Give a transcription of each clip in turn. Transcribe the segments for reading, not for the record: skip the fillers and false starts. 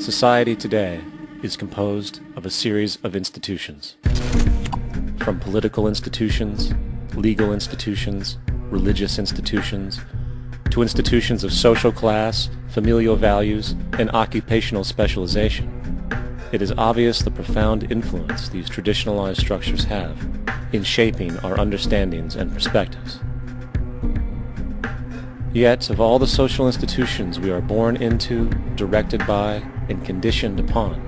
Society today is composed of a series of institutions. From political institutions, legal institutions, religious institutions, to institutions of social class, familial values, and occupational specialization. It is obvious the profound influence these traditionalized structures have in shaping our understandings and perspectives. Yet, of all the social institutions we are born into, directed by, and conditioned upon,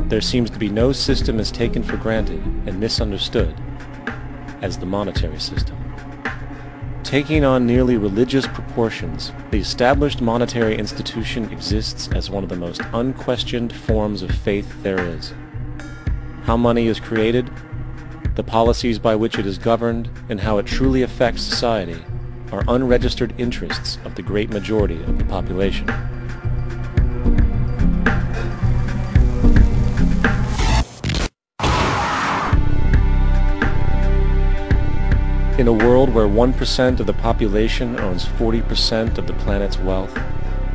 there seems to be no system as taken for granted and misunderstood as the monetary system. Taking on nearly religious proportions, the established monetary institution exists as one of the most unquestioned forms of faith there is. How money is created, the policies by which it is governed, and how it truly affects society are unregistered interests of the great majority of the population. In a world where 1% of the population owns 40% of the planet's wealth,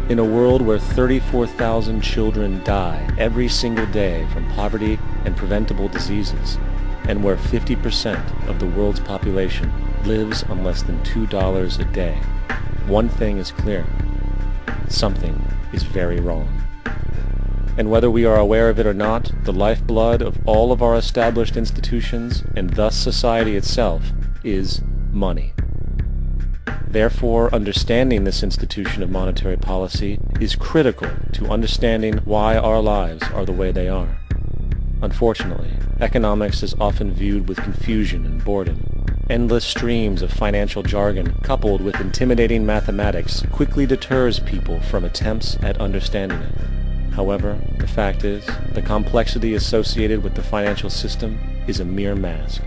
in a world where 34,000 children die every single day from poverty and preventable diseases, and where 50% of the world's population lives on less than $2 a day, one thing is clear: something is very wrong. And whether we are aware of it or not, the lifeblood of all of our established institutions, and thus society itself, is money. Therefore, understanding this institution of monetary policy is critical to understanding why our lives are the way they are. Unfortunately, economics is often viewed with confusion and boredom. Endless streams of financial jargon coupled with intimidating mathematics quickly deters people from attempts at understanding it. However, the fact is, the complexity associated with the financial system is a mere mask,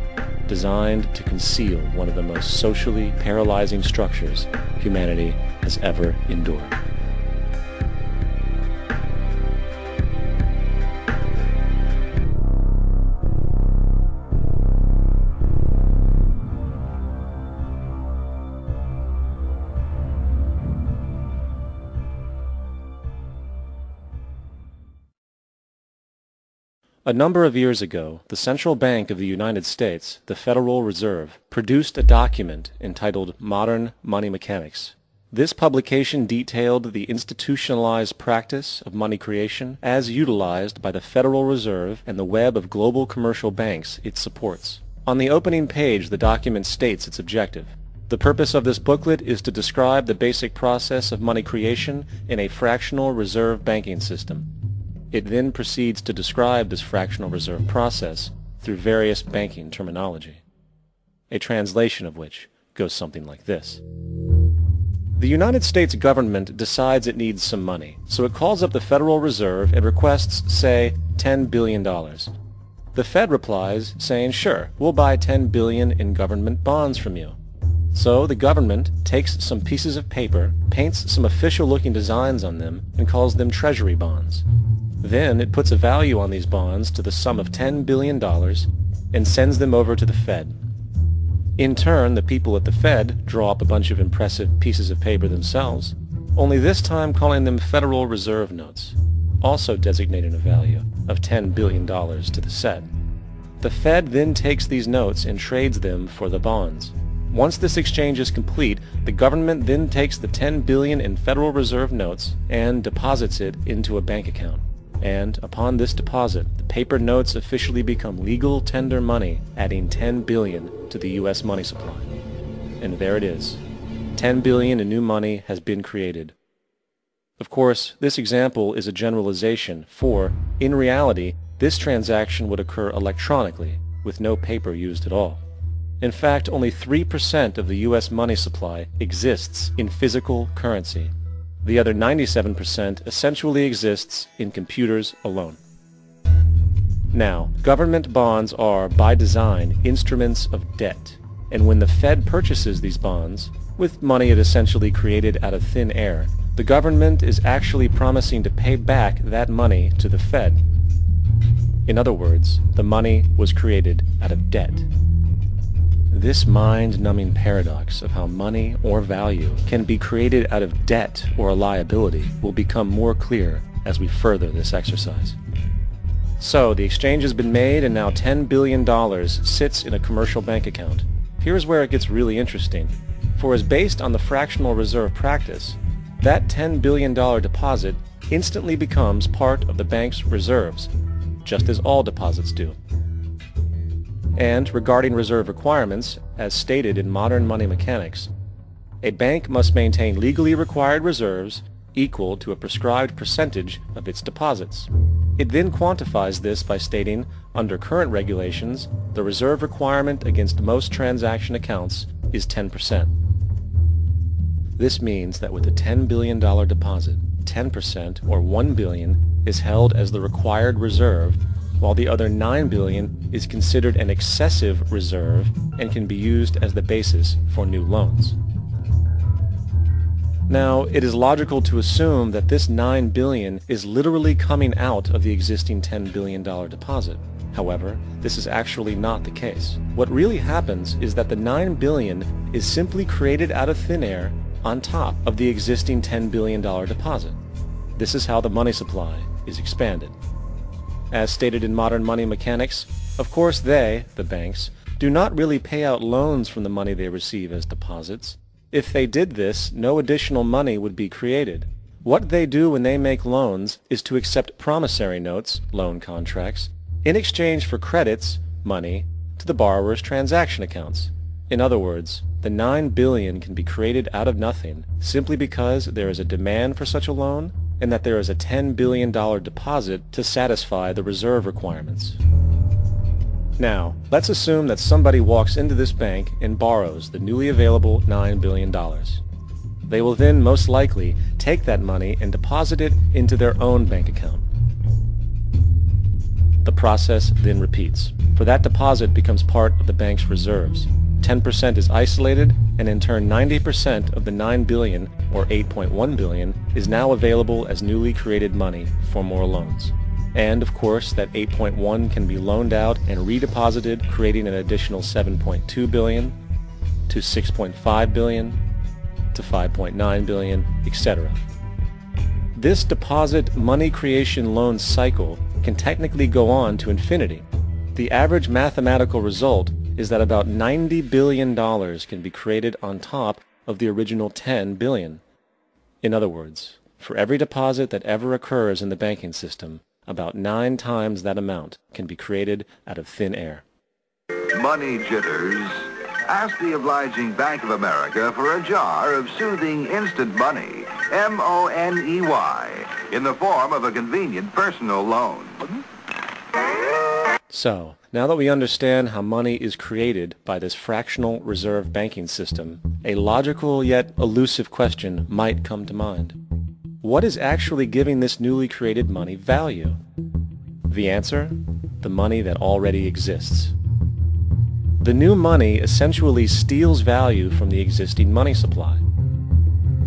designed to conceal one of the most socially paralyzing structures humanity has ever endured. A number of years ago, the Central Bank of the United States, the Federal Reserve, produced a document entitled Modern Money Mechanics. This publication detailed the institutionalized practice of money creation as utilized by the Federal Reserve and the web of global commercial banks it supports. On the opening page, the document states its objective. The purpose of this booklet is to describe the basic process of money creation in a fractional reserve banking system. It then proceeds to describe this fractional reserve process through various banking terminology, a translation of which goes something like this. The United States government decides it needs some money, so it calls up the Federal Reserve and requests, say, $10 billion. The Fed replies saying, sure, we'll buy $10 billion in government bonds from you. So the government takes some pieces of paper, paints some official-looking designs on them, and calls them treasury bonds. Then it puts a value on these bonds to the sum of $10 billion and sends them over to the Fed. In turn, the people at the Fed draw up a bunch of impressive pieces of paper themselves, only this time calling them Federal Reserve notes, also designating a value of $10 billion to the Fed. The Fed then takes these notes and trades them for the bonds. Once this exchange is complete, the government then takes the $10 billion in Federal Reserve notes and deposits it into a bank account. And upon this deposit, the paper notes officially become legal tender money, adding $10 billion to the U.S. money supply. And there it is. $10 billion in new money has been created. Of course, this example is a generalization, for, in reality, this transaction would occur electronically, with no paper used at all. In fact, only 3% of the U.S. money supply exists in physical currency. The other 97% essentially exists in computers alone. Now, government bonds are, by design, instruments of debt, and when the Fed purchases these bonds, with money it essentially created out of thin air, the government is actually promising to pay back that money to the Fed. In other words, the money was created out of debt. This mind-numbing paradox of how money or value can be created out of debt or a liability will become more clear as we further this exercise. So, the exchange has been made and now $10 billion sits in a commercial bank account. Here's where it gets really interesting. For as based on the fractional reserve practice, that $10 billion deposit instantly becomes part of the bank's reserves, just as all deposits do. And regarding reserve requirements, as stated in modern money mechanics, a bank must maintain legally required reserves equal to a prescribed percentage of its deposits. It then quantifies this by stating, under current regulations, the reserve requirement against most transaction accounts is 10%. This means that with a $10 billion deposit, 10% or $1 billion is held as the required reserve, while the other $9 billion is considered an excessive reserve and can be used as the basis for new loans. Now, it is logical to assume that this $9 billion is literally coming out of the existing $10 billion deposit. However, this is actually not the case. What really happens is that the $9 billion is simply created out of thin air on top of the existing $10 billion deposit. This is how the money supply is expanded. As stated in modern money mechanics, of course they, the banks, do not really pay out loans from the money they receive as deposits. If they did this, no additional money would be created. What they do when they make loans is to accept promissory notes, loan contracts, in exchange for credits, money, to the borrower's transaction accounts. In other words, the $9 billion can be created out of nothing simply because there is a demand for such a loan and that there is a $10 billion deposit to satisfy the reserve requirements. Now, let's assume that somebody walks into this bank and borrows the newly available $9 billion. They will then most likely take that money and deposit it into their own bank account. The process then repeats, for that deposit becomes part of the bank's reserves. 10% is isolated, and in turn 90% of the $9 billion, or $8.1 billion, is now available as newly created money for more loans. And, of course, that 8.1 can be loaned out and redeposited, creating an additional 7.2 billion, to 6.5 billion, to 5.9 billion, etc. This deposit money creation loan cycle can technically go on to infinity. The average mathematical result is that about $90 billion can be created on top of the original $10 billion. In other words, for every deposit that ever occurs in the banking system, about 9 times that amount can be created out of thin air. Money jitters? Ask the obliging Bank of America for a jar of soothing instant money, M-O-N-E-Y, in the form of a convenient personal loan. So, now that we understand how money is created by this fractional reserve banking system, a logical yet elusive question might come to mind. What is actually giving this newly created money value? The answer? The money that already exists. The new money essentially steals value from the existing money supply.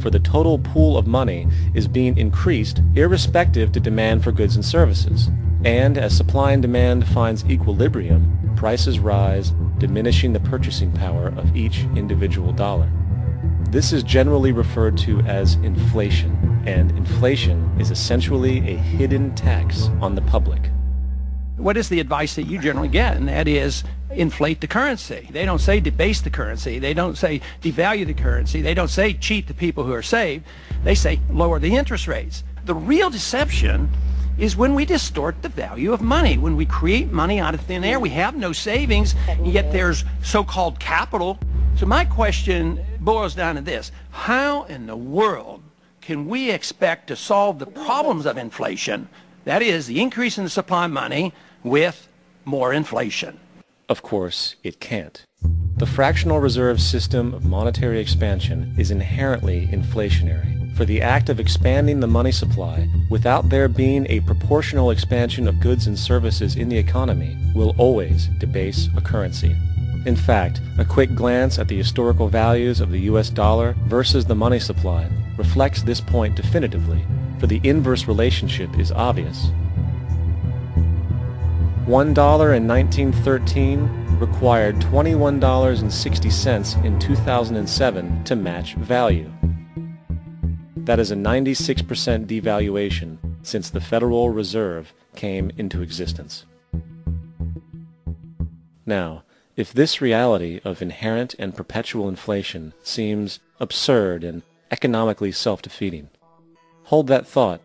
For the total pool of money is being increased irrespective to demand for goods and services. And as supply and demand finds equilibrium, prices rise, diminishing the purchasing power of each individual dollar. This is generally referred to as inflation, and inflation is essentially a hidden tax on the public. What is the advice that you generally get? And that is, inflate the currency. They don't say debase the currency. They don't say devalue the currency. They don't say cheat the people who are saved. They say lower the interest rates. The real deception is when we distort the value of money. When we create money out of thin air, we have no savings, yet there's so-called capital. So my question boils down to this: how in the world can we expect to solve the problems of inflation, that is, the increase in the supply of money, with more inflation? Of course, it can't. The fractional reserve system of monetary expansion is inherently inflationary. For the act of expanding the money supply, without there being a proportional expansion of goods and services in the economy, will always debase a currency. In fact, a quick glance at the historical values of the US dollar versus the money supply reflects this point definitively, for the inverse relationship is obvious. $1 in 1913 required $21.60 in 2007 to match value. That is a 96% devaluation since the Federal Reserve came into existence. Now, if this reality of inherent and perpetual inflation seems absurd and economically self-defeating, hold that thought,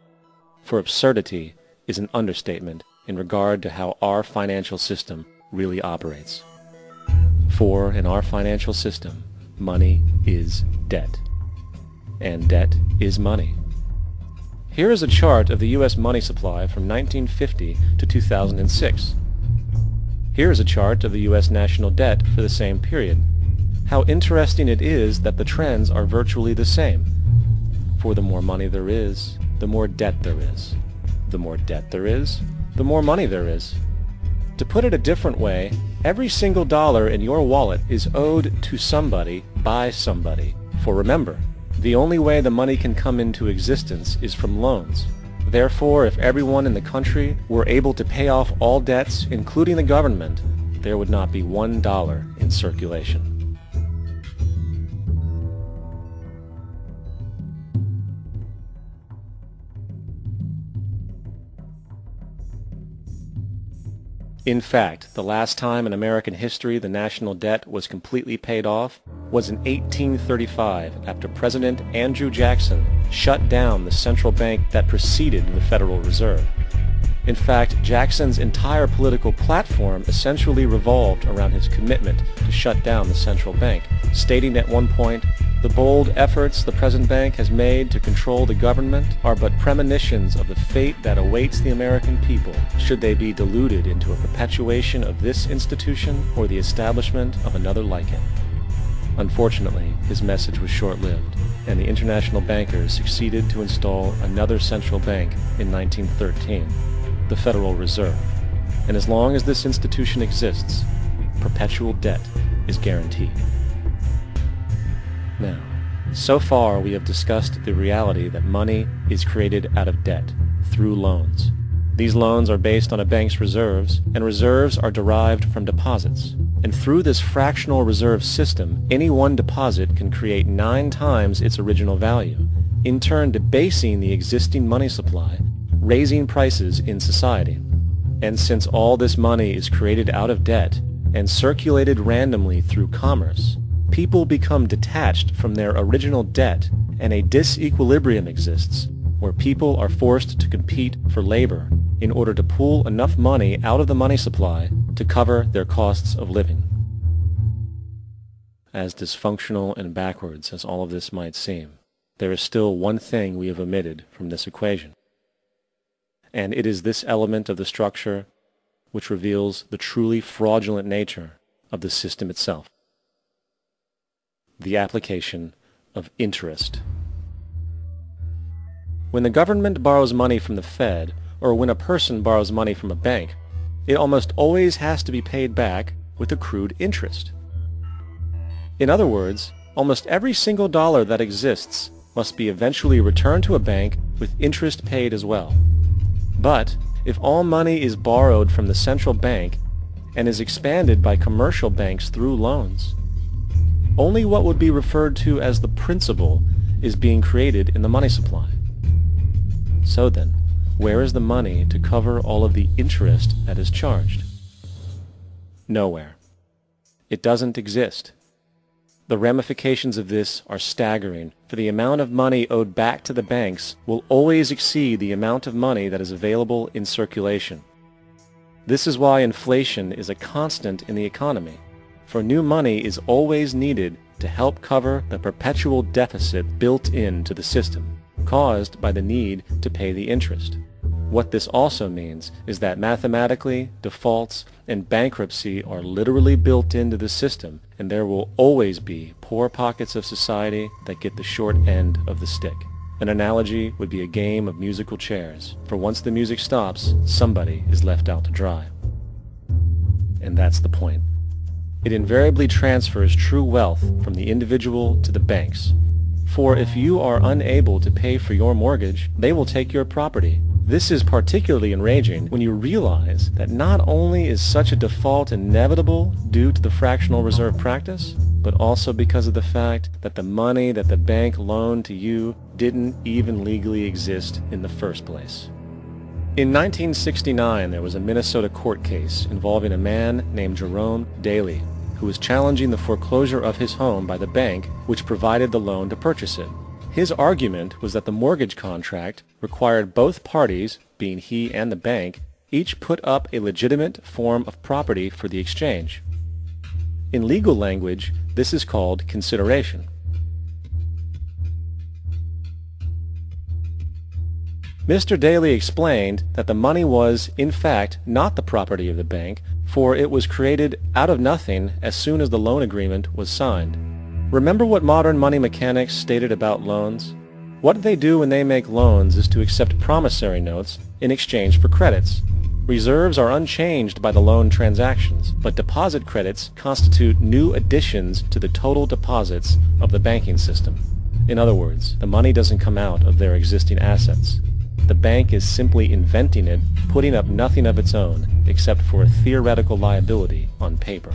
for absurdity is an understatement in regard to how our financial system really operates. For in our financial system, money is debt, and debt is money. Here is a chart of the U.S. money supply from 1950 to 2006. Here is a chart of the U.S. national debt for the same period. How interesting it is that the trends are virtually the same. For the more money there is, the more debt there is. The more debt there is, the more money there is. To put it a different way, every single dollar in your wallet is owed to somebody by somebody. For remember, the only way the money can come into existence is from loans. Therefore, if everyone in the country were able to pay off all debts, including the government, there would not be $1 in circulation. In fact, the last time in American history the national debt was completely paid off was in 1835 after President Andrew Jackson shut down the central bank that preceded the Federal Reserve. In fact, Jackson's entire political platform essentially revolved around his commitment to shut down the central bank, stating at one point, "The bold efforts the present bank has made to control the government are but premonitions of the fate that awaits the American people should they be deluded into a perpetuation of this institution or the establishment of another like it." Unfortunately, his message was short-lived, and the international bankers succeeded to install another central bank in 1913, the Federal Reserve. And as long as this institution exists, perpetual debt is guaranteed. Now, so far we have discussed the reality that money is created out of debt, through loans. These loans are based on a bank's reserves, and reserves are derived from deposits. And through this fractional reserve system, any one deposit can create 9 times its original value, in turn debasing the existing money supply, raising prices in society. And since all this money is created out of debt and circulated randomly through commerce, people become detached from their original debt, and a disequilibrium exists where people are forced to compete for labor in order to pull enough money out of the money supply to cover their costs of living. As dysfunctional and backwards as all of this might seem, there is still one thing we have omitted from this equation. And it is this element of the structure which reveals the truly fraudulent nature of the system itself: the application of interest. When the government borrows money from the Fed, or when a person borrows money from a bank, it almost always has to be paid back with accrued interest. In other words, almost every single dollar that exists must be eventually returned to a bank with interest paid as well. But if all money is borrowed from the central bank and is expanded by commercial banks through loans, only what would be referred to as the principal is being created in the money supply. So then, where is the money to cover all of the interest that is charged? Nowhere. It doesn't exist. The ramifications of this are staggering, for the amount of money owed back to the banks will always exceed the amount of money that is available in circulation. This is why inflation is a constant in the economy, for new money is always needed to help cover the perpetual deficit built into the system, caused by the need to pay the interest. What this also means is that mathematically, defaults and bankruptcy are literally built into the system, and there will always be poor pockets of society that get the short end of the stick. An analogy would be a game of musical chairs, for once the music stops, somebody is left out to dry. And that's the point. It invariably transfers true wealth from the individual to the banks. For if you are unable to pay for your mortgage, they will take your property. This is particularly enraging when you realize that not only is such a default inevitable due to the fractional reserve practice, but also because of the fact that the money that the bank loaned to you didn't even legally exist in the first place. In 1969, there was a Minnesota court case involving a man named Jerome Daly, who was challenging the foreclosure of his home by the bank which provided the loan to purchase it. His argument was that the mortgage contract required both parties, being he and the bank, each put up a legitimate form of property for the exchange. In legal language, this is called consideration. Mr. Daly explained that the money was, in fact, not the property of the bank, for it was created out of nothing as soon as the loan agreement was signed. Remember what modern money mechanics stated about loans? What they do when they make loans is to accept promissory notes in exchange for credits. Reserves are unchanged by the loan transactions, but deposit credits constitute new additions to the total deposits of the banking system. In other words, the money doesn't come out of their existing assets. The bank is simply inventing it, putting up nothing of its own, except for a theoretical liability on paper.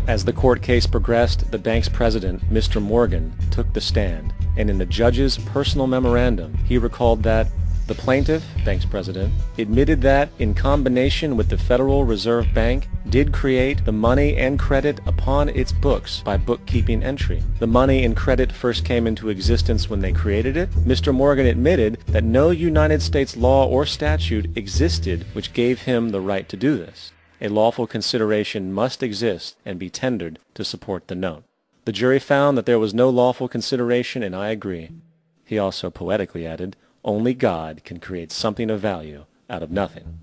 As the court case progressed, the bank's president, Mr. Morgan, took the stand, and in the judge's personal memorandum, he recalled that the plaintiff, bank's president, admitted that, in combination with the Federal Reserve Bank, did create the money and credit upon its books by bookkeeping entry. The money and credit first came into existence when they created it. Mr. Morgan admitted that no United States law or statute existed which gave him the right to do this. A lawful consideration must exist and be tendered to support the note. The jury found that there was no lawful consideration, and I agree. He also poetically added, "Only God can create something of value out of nothing."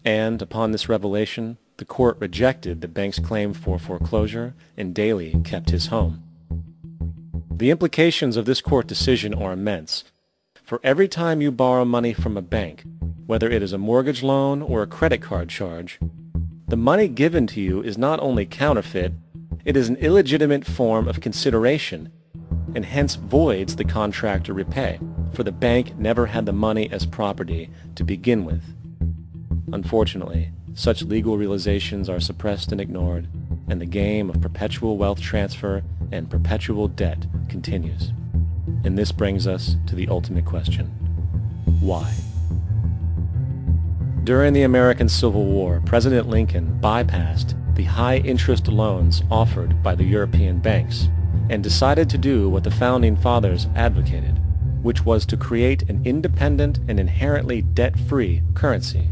And upon this revelation, the court rejected the bank's claim for foreclosure, and Daly kept his home. The implications of this court decision are immense. For every time you borrow money from a bank, whether it is a mortgage loan or a credit card charge, the money given to you is not only counterfeit, it is an illegitimate form of consideration, and hence voids the contract to repay, for the bank never had the money as property to begin with. Unfortunately, such legal realizations are suppressed and ignored, and the game of perpetual wealth transfer and perpetual debt continues. And this brings us to the ultimate question: why? During the American Civil War, President Lincoln bypassed the high-interest loans offered by the European banks and decided to do what the Founding Fathers advocated, which was to create an independent and inherently debt-free currency.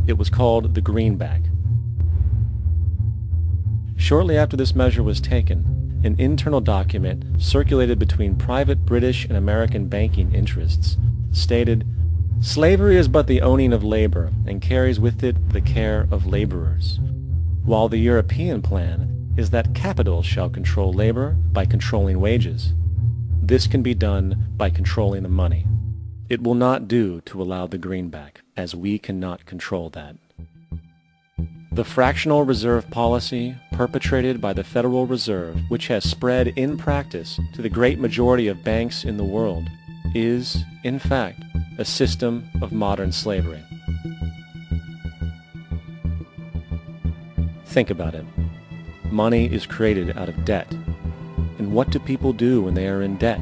It was called the greenback. Shortly after this measure was taken, an internal document circulated between private British and American banking interests stated, "Slavery is but the owning of labor, and carries with it the care of laborers, while the European plan is that capital shall control labor by controlling wages. This can be done by controlling the money. It will not do to allow the greenback, as we cannot control that." The fractional reserve policy perpetrated by the Federal Reserve, which has spread in practice to the great majority of banks in the world, is, in fact, a system of modern slavery. Think about it. Money is created out of debt. And what do people do when they are in debt?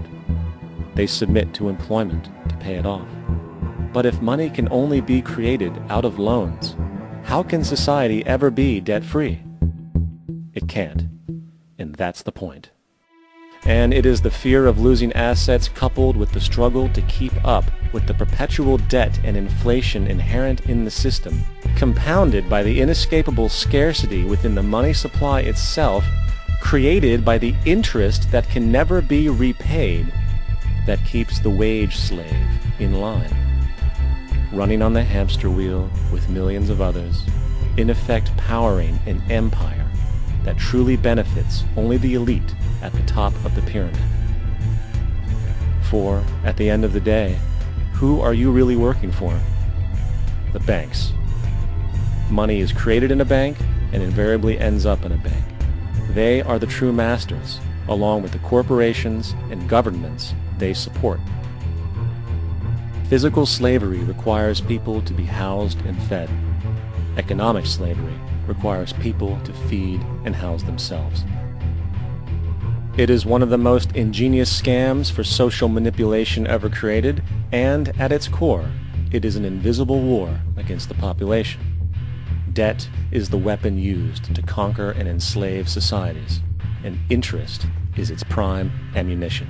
They submit to employment to pay it off. But if money can only be created out of loans, how can society ever be debt-free? It can't. And that's the point. And it is the fear of losing assets coupled with the struggle to keep up with the perpetual debt and inflation inherent in the system, compounded by the inescapable scarcity within the money supply itself, created by the interest that can never be repaid, that keeps the wage slave in line, running on the hamster wheel with millions of others, in effect powering an empire that truly benefits only the elite at the top of the pyramid. For, at the end of the day, who are you really working for? The banks. Money is created in a bank and invariably ends up in a bank. They are the true masters, along with the corporations and governments they support. Physical slavery requires people to be housed and fed. Economic slavery requires people to feed and house themselves. It is one of the most ingenious scams for social manipulation ever created, and at its core, it is an invisible war against the population. Debt is the weapon used to conquer and enslave societies, and interest is its prime ammunition.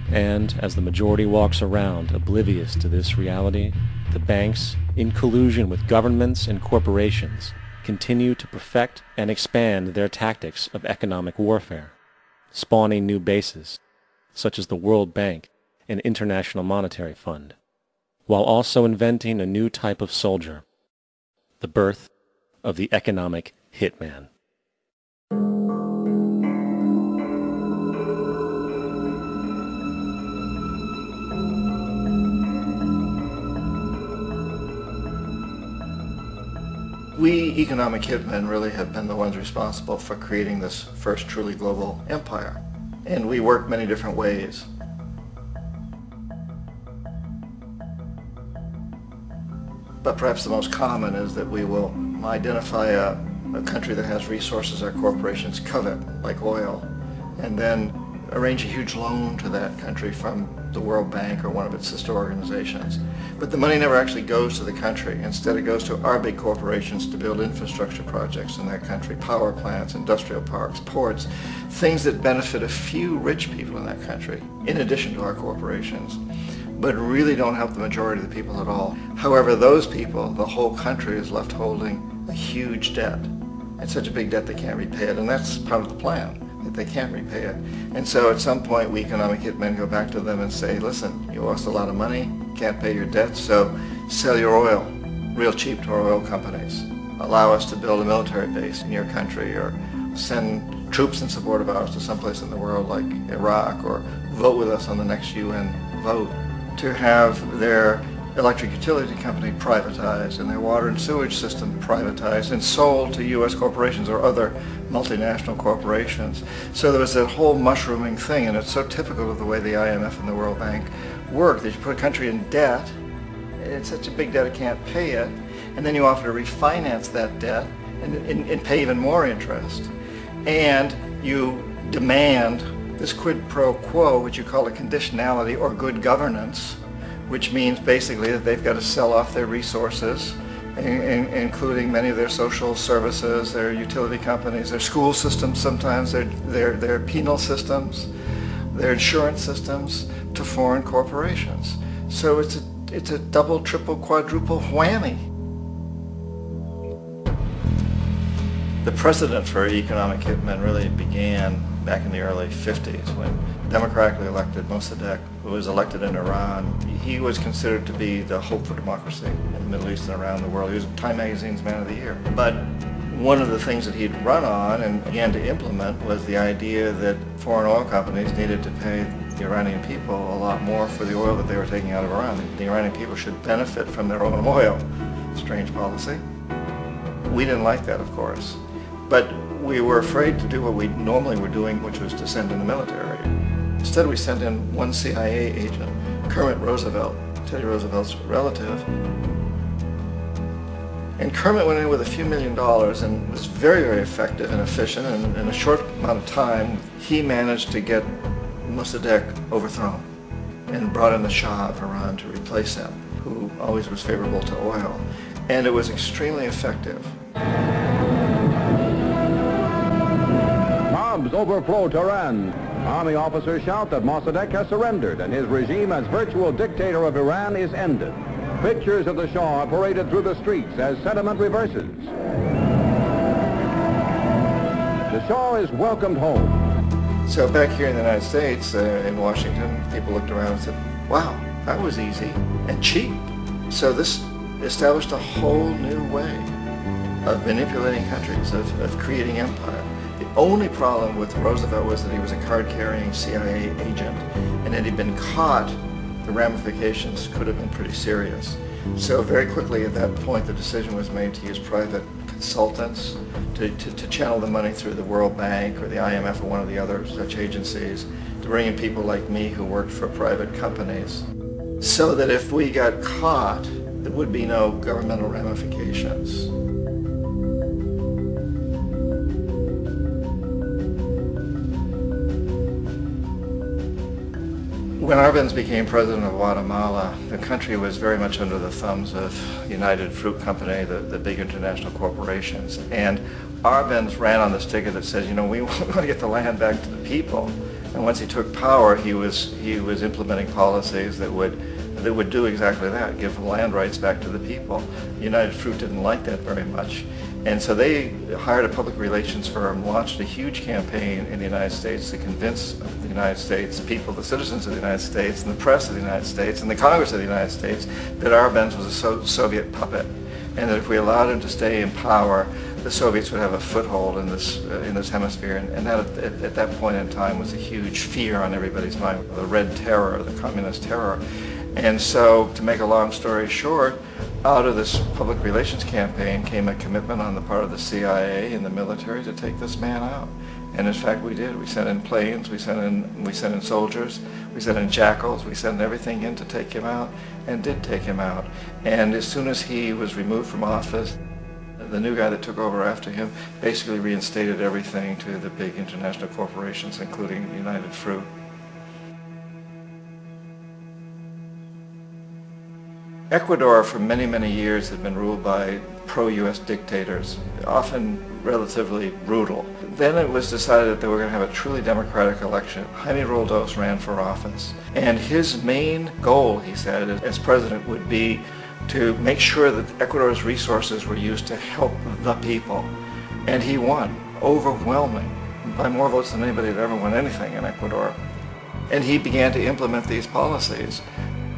And as the majority walks around oblivious to this reality, the banks, in collusion with governments and corporations, continue to perfect and expand their tactics of economic warfare, spawning new bases, such as the World Bank and International Monetary Fund, while also inventing a new type of soldier, the birth of the economic hitman. We economic hitmen really have been the ones responsible for creating this first truly global empire. And we work many different ways. But perhaps the most common is that we will identify a country that has resources our corporations covet, like oil, and then arrange a huge loan to that country from the World Bank or one of its sister organizations. But the money never actually goes to the country. Instead, it goes to our big corporations to build infrastructure projects in that country, power plants, industrial parks, ports, things that benefit a few rich people in that country, in addition to our corporations, but really don't help the majority of the people at all. However, those people, the whole country is left holding a huge debt. It's such a big debt they can't repay it, and that's part of the plan, that they can't repay it. And so at some point, we economic hitmen go back to them and say, listen, you owe us a lot of money, can't pay your debt, so sell your oil real cheap to our oil companies. Allow us to build a military base in your country, or send troops in support of ours to someplace in the world like Iraq, or vote with us on the next UN vote. To have their electric utility company privatized and their water and sewage system privatized and sold to U.S. corporations or other multinational corporations. So there was that whole mushrooming thing, and it's so typical of the way the IMF and the World Bank work, that you put a country in debt, it's such a big debt it can't pay it, and then you offer to refinance that debt and pay even more interest. And you demand this quid pro quo, which you call a conditionality or good governance, which means basically that they've got to sell off their resources, including many of their social services, their utility companies, their school systems sometimes, their penal systems, their insurance systems, to foreign corporations. So it's a double, triple, quadruple whammy. The precedent for economic hitmen really began back in the early 50s when democratically elected Mossadegh, who was elected in Iran. He was considered to be the hope for democracy in the Middle East and around the world. He was Time Magazine's Man of the Year. But one of the things that he'd run on and began to implement was the idea that foreign oil companies needed to pay the Iranian people a lot more for the oil that they were taking out of Iran. The Iranian people should benefit from their own oil. Strange policy. We didn't like that, of course. But we were afraid to do what we normally were doing, which was to send in the military. Instead, we sent in one CIA agent, Kermit Roosevelt, Teddy Roosevelt's relative. And Kermit went in with a few $1 million and was very, very effective and efficient. And in a short amount of time, he managed to get Mossadegh overthrown and brought in the Shah of Iran to replace him, who always was favorable to oil. And it was extremely effective. Mobs overflow Tehran. Army officers shout that Mossadegh has surrendered and his regime as virtual dictator of Iran is ended. Pictures of the Shah are paraded through the streets as sentiment reverses. The Shah is welcomed home. So back here in the United States, in Washington, people looked around and said, wow, that was easy and cheap. So this established a whole new way of manipulating countries, of creating empire. The only problem with Roosevelt was that he was a card-carrying CIA agent, and had he been caught, the ramifications could have been pretty serious. So very quickly at that point, the decision was made to use private consultants to channel the money through the World Bank or the IMF or one of the other such agencies, to bring in people like me who worked for private companies, so that if we got caught, there would be no governmental ramifications. When Arbenz became president of Guatemala, the country was very much under the thumbs of United Fruit Company, the big international corporations. And Arbenz ran on this ticket that says, you know, we want to get the land back to the people. And once he took power, he was implementing policies that would do exactly that, give the land rights back to the people. United Fruit didn't like that very much. And so they hired a public relations firm, launched a huge campaign in the United States to convince the United States people, the citizens of the United States, and the press of the United States, and the Congress of the United States, that Arbenz was a Soviet puppet, and that if we allowed him to stay in power, the Soviets would have a foothold in this hemisphere. And that at that point in time was a huge fear on everybody's mind, the Red Terror, the Communist terror. And so, to make a long story short, out of this public relations campaign came a commitment on the part of the CIA and the military to take this man out. And in fact, we did. We sent in planes, we sent in soldiers, we sent in jackals, we sent everything in to take him out, and did take him out. And as soon as he was removed from office, the new guy that took over after him basically reinstated everything to the big international corporations, including United Fruit. Ecuador for many, many years had been ruled by pro-U.S. dictators, often relatively brutal. Then it was decided that they were going to have a truly democratic election. Jaime Roldos ran for office, and his main goal, he said, as president would be to make sure that Ecuador's resources were used to help the people. And he won, overwhelming, by more votes than anybody had ever won anything in Ecuador. And he began to implement these policies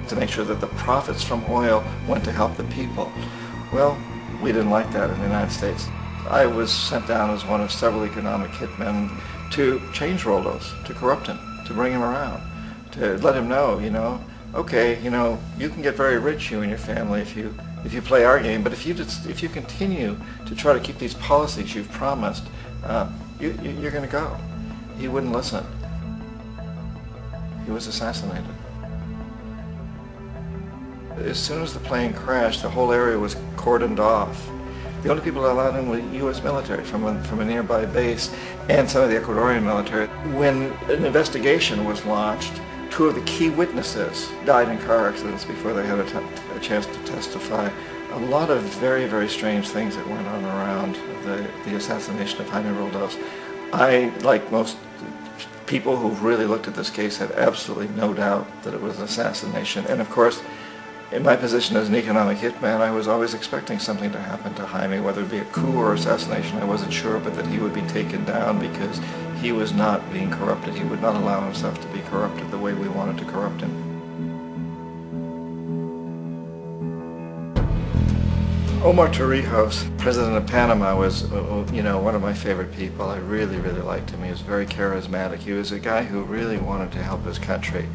to make sure that the profits from oil went to help the people. Well, we didn't like that in the United States. I was sent down as one of several economic hitmen to change Roldos, to corrupt him, to bring him around, to let him know, you know, okay, you know, you can get very rich, you and your family, if you play our game, but if you continue to try to keep these policies you've promised, you're going to go. He wouldn't listen. He was assassinated. As soon as the plane crashed, the whole area was cordoned off. The only people allowed in were U.S. military from a nearby base and some of the Ecuadorian military. When an investigation was launched, two of the key witnesses died in car accidents before they had a chance to testify. A lot of very, very strange things that went on around the assassination of Jaime Roldos. I, like most people who've really looked at this case, have absolutely no doubt that it was an assassination. And of course, in my position as an economic hitman, I was always expecting something to happen to Jaime, whether it be a coup or assassination, I wasn't sure, but that he would be taken down because he was not being corrupted. He would not allow himself to be corrupted the way we wanted to corrupt him. Omar Torrijos, president of Panama, was, you know, one of my favorite people. I really, really liked him. He was very charismatic. He was a guy who really wanted to help his country.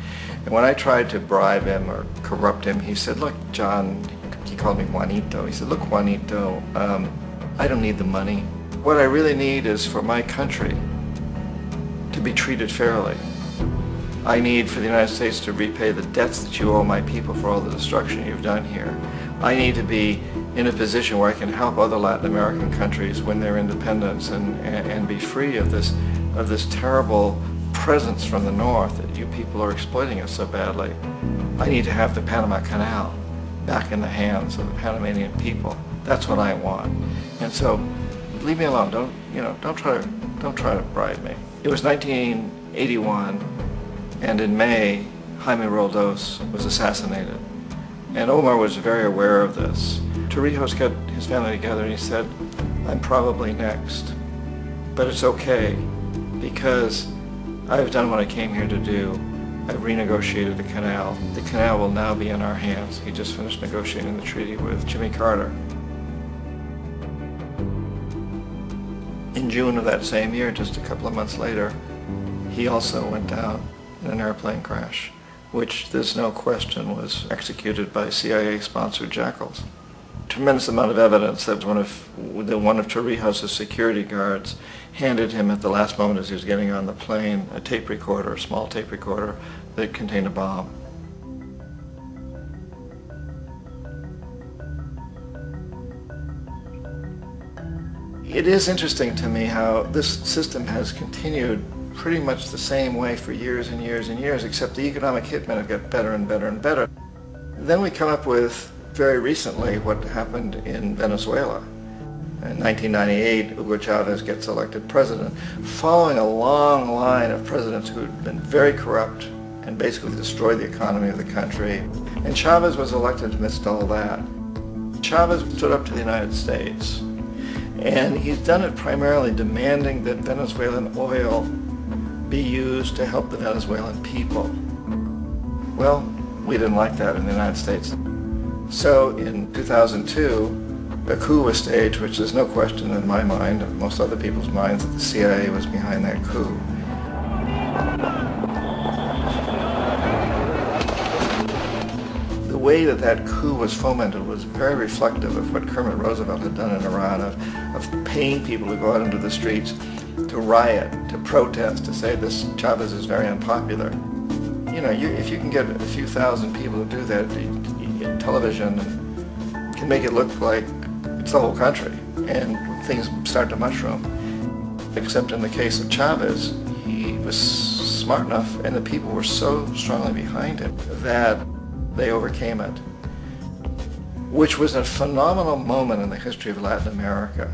And when I tried to bribe him or corrupt him, he said, look, John, he called me Juanito. He said, look, Juanito, I don't need the money. What I really need is for my country to be treated fairly. I need for the United States to repay the debts that you owe my people for all the destruction you've done here. I need to be in a position where I can help other Latin American countries win their independence and be free of this terrible presence from the north that you people are exploiting us so badly. I need to have the Panama Canal back in the hands of the Panamanian people. That's what I want. And so, leave me alone. Don't try to bribe me. It was 1981, and in May, Jaime Roldos was assassinated. And Omar was very aware of this. Torrijos got his family together and he said, I'm probably next, but it's okay because I've done what I came here to do. I've renegotiated the canal. The canal will now be in our hands. He just finished negotiating the treaty with Jimmy Carter. In June of that same year, just a couple of months later, he also went down in an airplane crash, which there's no question was executed by CIA-sponsored jackals. Tremendous amount of evidence that one of Torrijos' security guards handed him at the last moment as he was getting on the plane a tape recorder, a small tape recorder that contained a bomb. It is interesting to me how this system has continued pretty much the same way for years and years and years, except the economic hitmen have got better and better and better. Then we come up with, very recently, what happened in Venezuela. In 1998, Hugo Chavez gets elected president, following a long line of presidents who had been very corrupt and basically destroyed the economy of the country. And Chavez was elected amidst all that. Chavez stood up to the United States, and he's done it primarily demanding that Venezuelan oil be used to help the Venezuelan people. Well, we didn't like that in the United States. So in 2002, a coup was staged, which there's no question in my mind, and most other people's minds, that the CIA was behind that coup. The way that that coup was fomented was very reflective of what Kermit Roosevelt had done in Iran, of paying people to go out into the streets, to riot, to protest, to say this Chavez is very unpopular. You know, if you can get a few thousand people to do that, television can make it look like it's the whole country, and things start to mushroom. Except in the case of Chavez, he was smart enough, and the people were so strongly behind him that they overcame it, which was a phenomenal moment in the history of Latin America.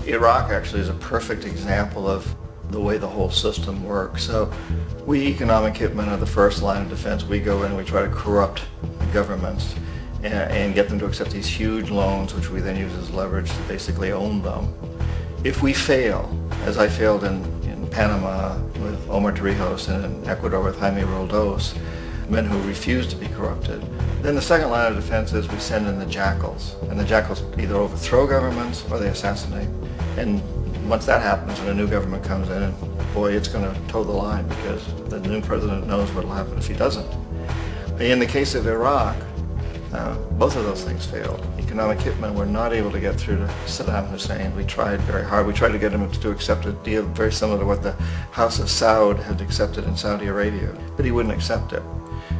Iraq actually is a perfect example of the way the whole system works. So we economic hitmen are the first line of defense. We go in and we try to corrupt governments and get them to accept these huge loans, which we then use as leverage to basically own them. If we fail, as I failed in Panama with Omar Torrijos and in Ecuador with Jaime Roldos, men who refuse to be corrupted, then the second line of defense is we send in the jackals. And the jackals either overthrow governments or they assassinate. And once that happens and a new government comes in, and boy, it's going to toe the line, because the new president knows what will happen if he doesn't. In the case of Iraq, both of those things failed. Economic hitmen were not able to get through to Saddam Hussein. We tried very hard. We tried to get him to accept a deal very similar to what the House of Saud had accepted in Saudi Arabia, but he wouldn't accept it.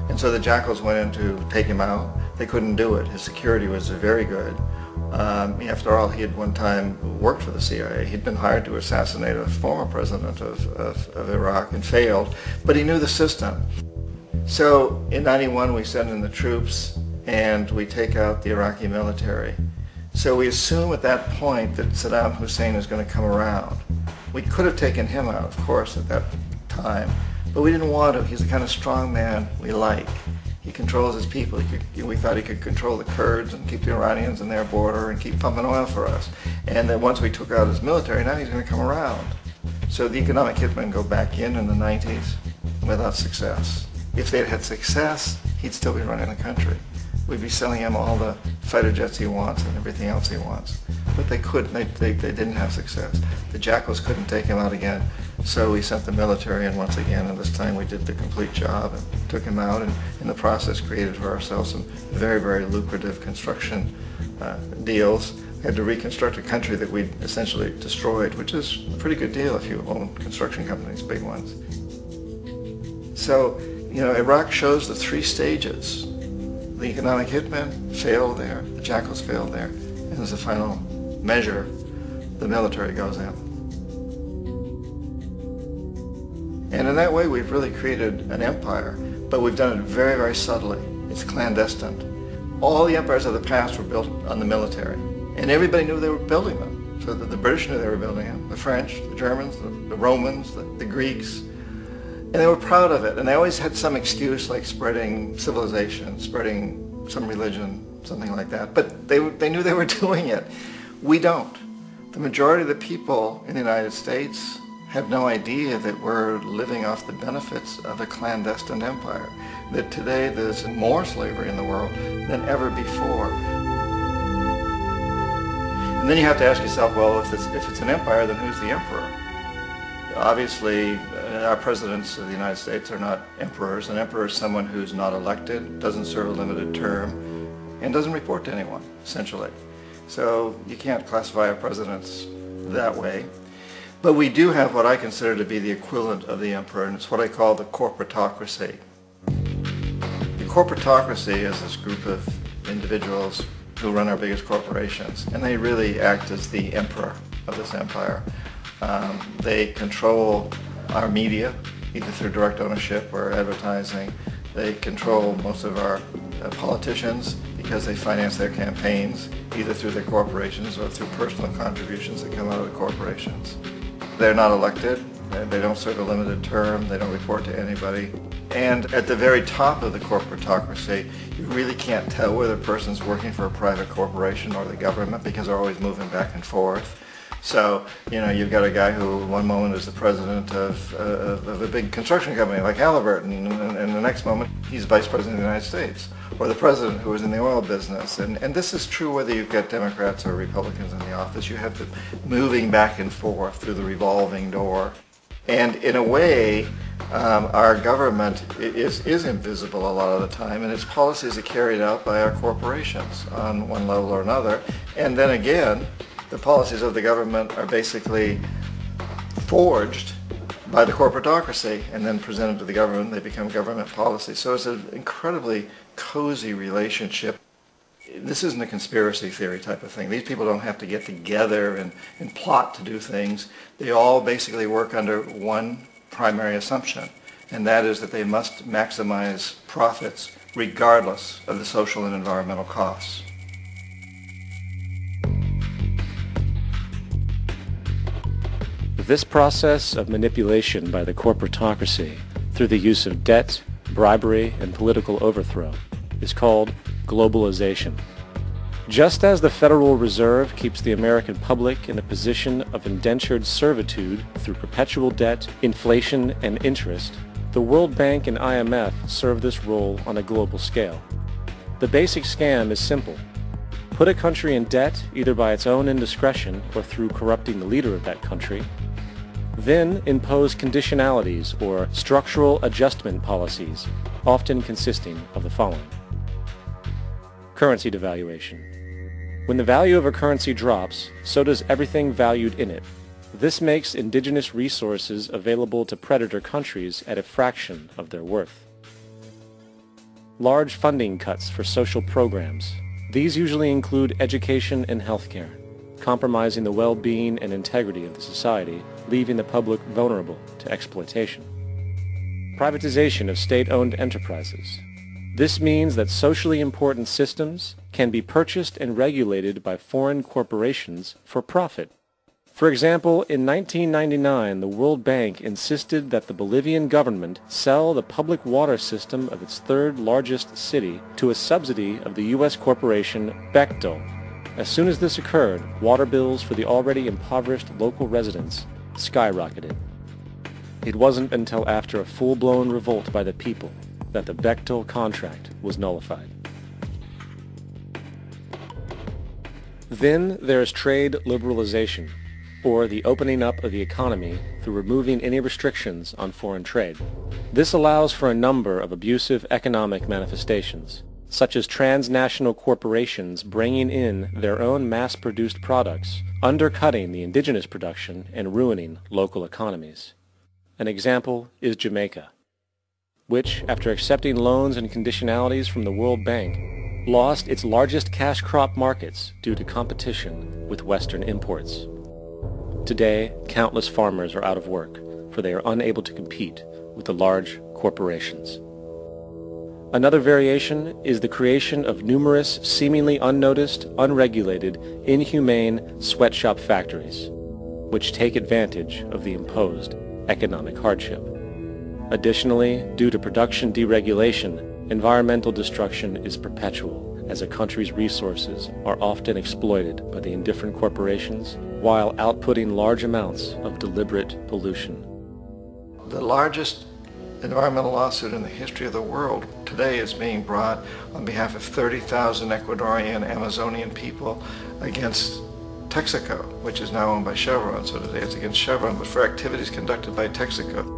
And so the jackals went in to take him out. They couldn't do it. His security was very good. After all, he had one time worked for the CIA. He'd been hired to assassinate a former president of Iraq and failed, but he knew the system. So in '91 we send in the troops and we take out the Iraqi military. So we assume at that point that Saddam Hussein is going to come around. We could have taken him out, of course, at that time, but we didn't want to. He's the kind of strong man we like. He controls his people. We thought he could control the Kurds and keep the Iranians in their border and keep pumping oil for us. And then once we took out his military, now he's going to come around. So the economic hitmen go back in the 90s without success. If they'd had success, he'd still be running the country. We'd be selling him all the fighter jets he wants and everything else he wants. But they couldn't. They didn't have success. The jackals couldn't take him out again. So we sent the military in once again, and this time we did the complete job and took him out, and in the process created for ourselves some very, very lucrative construction deals. We had to reconstruct a country that we'd essentially destroyed, which is a pretty good deal if you own construction companies, big ones. So, you know, Iraq shows the three stages. The economic hitmen failed there, the jackals failed there, and as a final measure, the military goes in. And in that way, we've really created an empire, but we've done it very, very subtly. It's clandestine. All the empires of the past were built on the military, and everybody knew they were building them. So the British knew they were building them, the French, the Germans, the Romans, the Greeks, and they were proud of it. And they always had some excuse, like spreading civilization, spreading some religion, something like that. But they knew they were doing it. We don't. The majority of the people in the United States have no idea that we're living off the benefits of a clandestine empire, that today there's more slavery in the world than ever before. And then you have to ask yourself, well, if it's an empire, then who's the emperor? Obviously, our presidents of the United States are not emperors. An emperor is someone who's not elected, doesn't serve a limited term, and doesn't report to anyone, essentially. So you can't classify our presidents that way. But we do have what I consider to be the equivalent of the emperor, and it's what I call the corporatocracy. The corporatocracy is this group of individuals, who run our biggest corporations, and they really act as the emperor of this empire. They control our media, either through direct ownership or advertising. They control most of our politicians because they finance their campaigns, either through their corporations or through personal contributions that come out of the corporations. They're not elected. They don't serve a limited term. They don't report to anybody. And at the very top of the corporatocracy, you really can't tell whether a person's working for a private corporation or the government because they're always moving back and forth. So, you've got a guy who one moment is the president of a big construction company like Halliburton, and the next moment he's vice president of the United States, or the president who is in the oil business. And this is true whether you've got Democrats or Republicans in the office. You have them moving back and forth through the revolving door. And in a way, our government is invisible a lot of the time, and its policies are carried out by our corporations on one level or another. And then again, the policies of the government are basically forged by the corporatocracy and then presented to the government. They become government policy. So it's an incredibly cozy relationship. This isn't a conspiracy theory type of thing. These people don't have to get together and plot to do things. They all basically work under one primary assumption, and that is that they must maximize profits regardless of the social and environmental costs. This process of manipulation by the corporatocracy through the use of debt, bribery, and political overthrow is called globalization. Just as the Federal Reserve keeps the American public in a position of indentured servitude through perpetual debt, inflation, and interest, the World Bank and IMF serve this role on a global scale. The basic scam is simple. Put a country in debt either by its own indiscretion or through corrupting the leader of that country, then impose conditionalities or structural adjustment policies, often consisting of the following. Currency devaluation. When the value of a currency drops, so does everything valued in it. This makes indigenous resources available to predator countries at a fraction of their worth. Large funding cuts for social programs. These usually include education and healthcare, compromising the well-being and integrity of the society, leaving the public vulnerable to exploitation. Privatization of state-owned enterprises. This means that socially important systems can be purchased and regulated by foreign corporations for profit. For example, in 1999, the World Bank insisted that the Bolivian government sell the public water system of its third largest city to a subsidy of the U.S. corporation BeKnown. As soon as this occurred, water bills for the already impoverished local residents skyrocketed. It wasn't until after a full-blown revolt by the people that the BeKnown contract was nullified. Then there is trade liberalization, or the opening up of the economy through removing any restrictions on foreign trade. This allows for a number of abusive economic manifestations, such as transnational corporations bringing in their own mass-produced products, undercutting the indigenous production and ruining local economies. An example is Jamaica, which, after accepting loans and conditionalities from the World Bank, lost its largest cash crop markets due to competition with Western imports. Today, countless farmers are out of work, for they are unable to compete with the large corporations. Another variation is the creation of numerous seemingly unnoticed, unregulated, inhumane sweatshop factories, which take advantage of the imposed economic hardship. Additionally, due to production deregulation, environmental destruction is perpetual, as a country's resources are often exploited by the indifferent corporations while outputting large amounts of deliberate pollution. The largest environmental lawsuit in the history of the world today is being brought on behalf of 30,000 Ecuadorian Amazonian people against Texaco, which is now owned by Chevron. So today it's against Chevron, but for activities conducted by Texaco.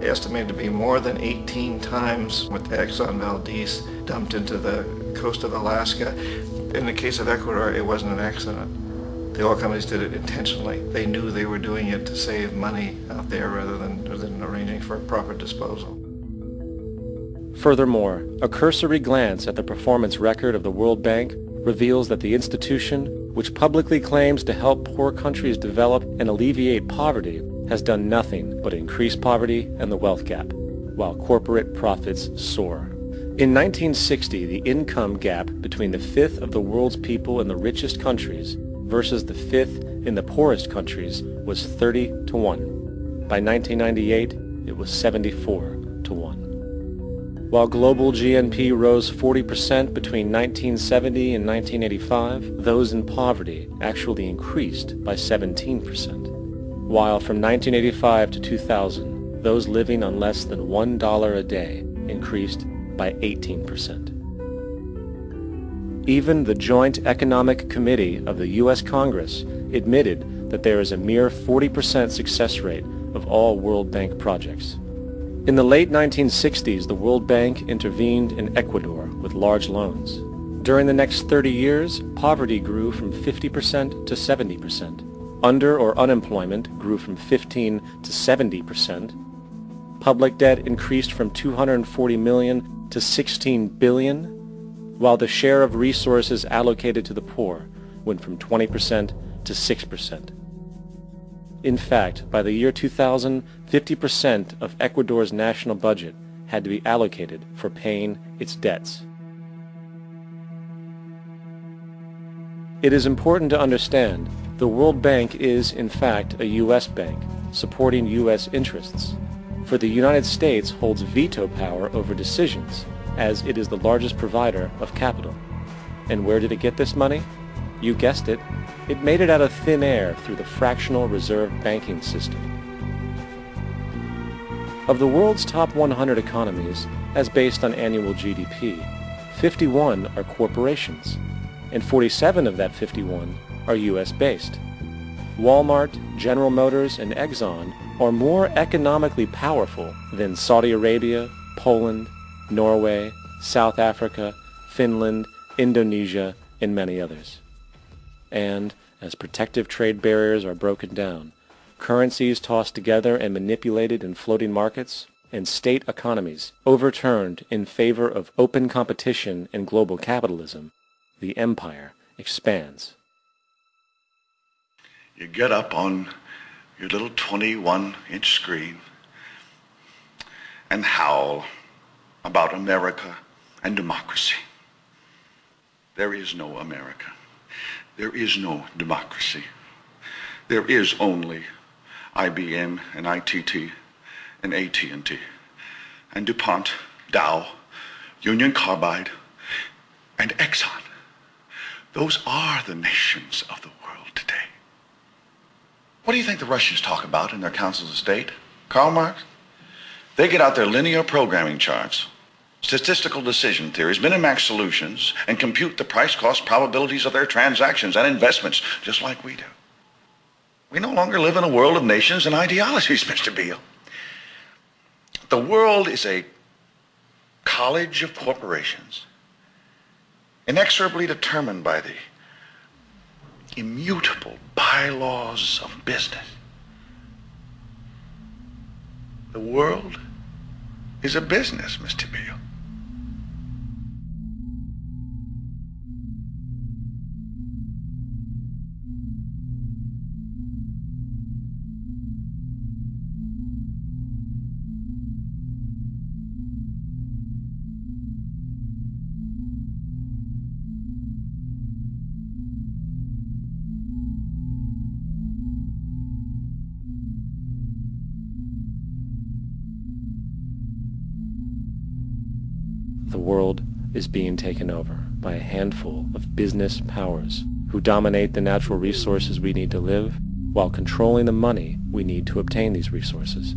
Estimated to be more than 18 times what the Exxon Valdez dumped into the coast of Alaska. In the case of Ecuador, it wasn't an accident. The oil companies did it intentionally. They knew they were doing it to save money out there rather than arranging for proper disposal. Furthermore, a cursory glance at the performance record of the World Bank reveals that the institution, which publicly claims to help poor countries develop and alleviate poverty, has done nothing but increase poverty and the wealth gap, while corporate profits soar. In 1960, the income gap between the fifth of the world's people in the richest countries versus the fifth in the poorest countries was 30 to 1. By 1998, it was 74 to 1. While global GNP rose 40% between 1970 and 1985, those in poverty actually increased by 17%. While from 1985 to 2000, those living on less than $1 a day increased by 18%. Even the Joint Economic Committee of the U.S. Congress admitted that there is a mere 40% success rate of all World Bank projects. In the late 1960s, the World Bank intervened in Ecuador with large loans. During the next 30 years, poverty grew from 50% to 70%. Under or unemployment grew from 15 to 70%. Public debt increased from 240 million to 16 billion, while the share of resources allocated to the poor went from 20% to 6%. In fact, by the year 2000, 50% of Ecuador's national budget had to be allocated for paying its debts. It is important to understand the World Bank is, in fact, a U.S. bank, supporting U.S. interests. For the United States holds veto power over decisions, as it is the largest provider of capital. And where did it get this money? You guessed it, it made it out of thin air through the fractional reserve banking system. Of the world's top 100 economies, as based on annual GDP, 51 are corporations, and 47 of that 51 are U.S.-based. Walmart, General Motors, and Exxon are more economically powerful than Saudi Arabia, Poland, Norway, South Africa, Finland, Indonesia, and many others. And, as protective trade barriers are broken down, currencies tossed together and manipulated in floating markets, and state economies overturned in favor of open competition and global capitalism, the empire expands. You get up on your little 21-inch screen and howl about America and democracy. There is no America. There is no democracy. There is only IBM and ITT and AT&T and DuPont, Dow, Union Carbide, and Exxon. Those are the nations of the world today. What do you think the Russians talk about in their councils of state? Karl Marx? They get out their linear programming charts, statistical decision theories, Minimax solutions, and compute the price-cost probabilities of their transactions and investments, just like we do. We no longer live in a world of nations and ideologies, Mr. Beale. The world is a college of corporations, inexorably determined by the immutable bylaws of business. The world is a business, Mr. Beale. The world is being taken over by a handful of business powers who dominate the natural resources we need to live while controlling the money we need to obtain these resources.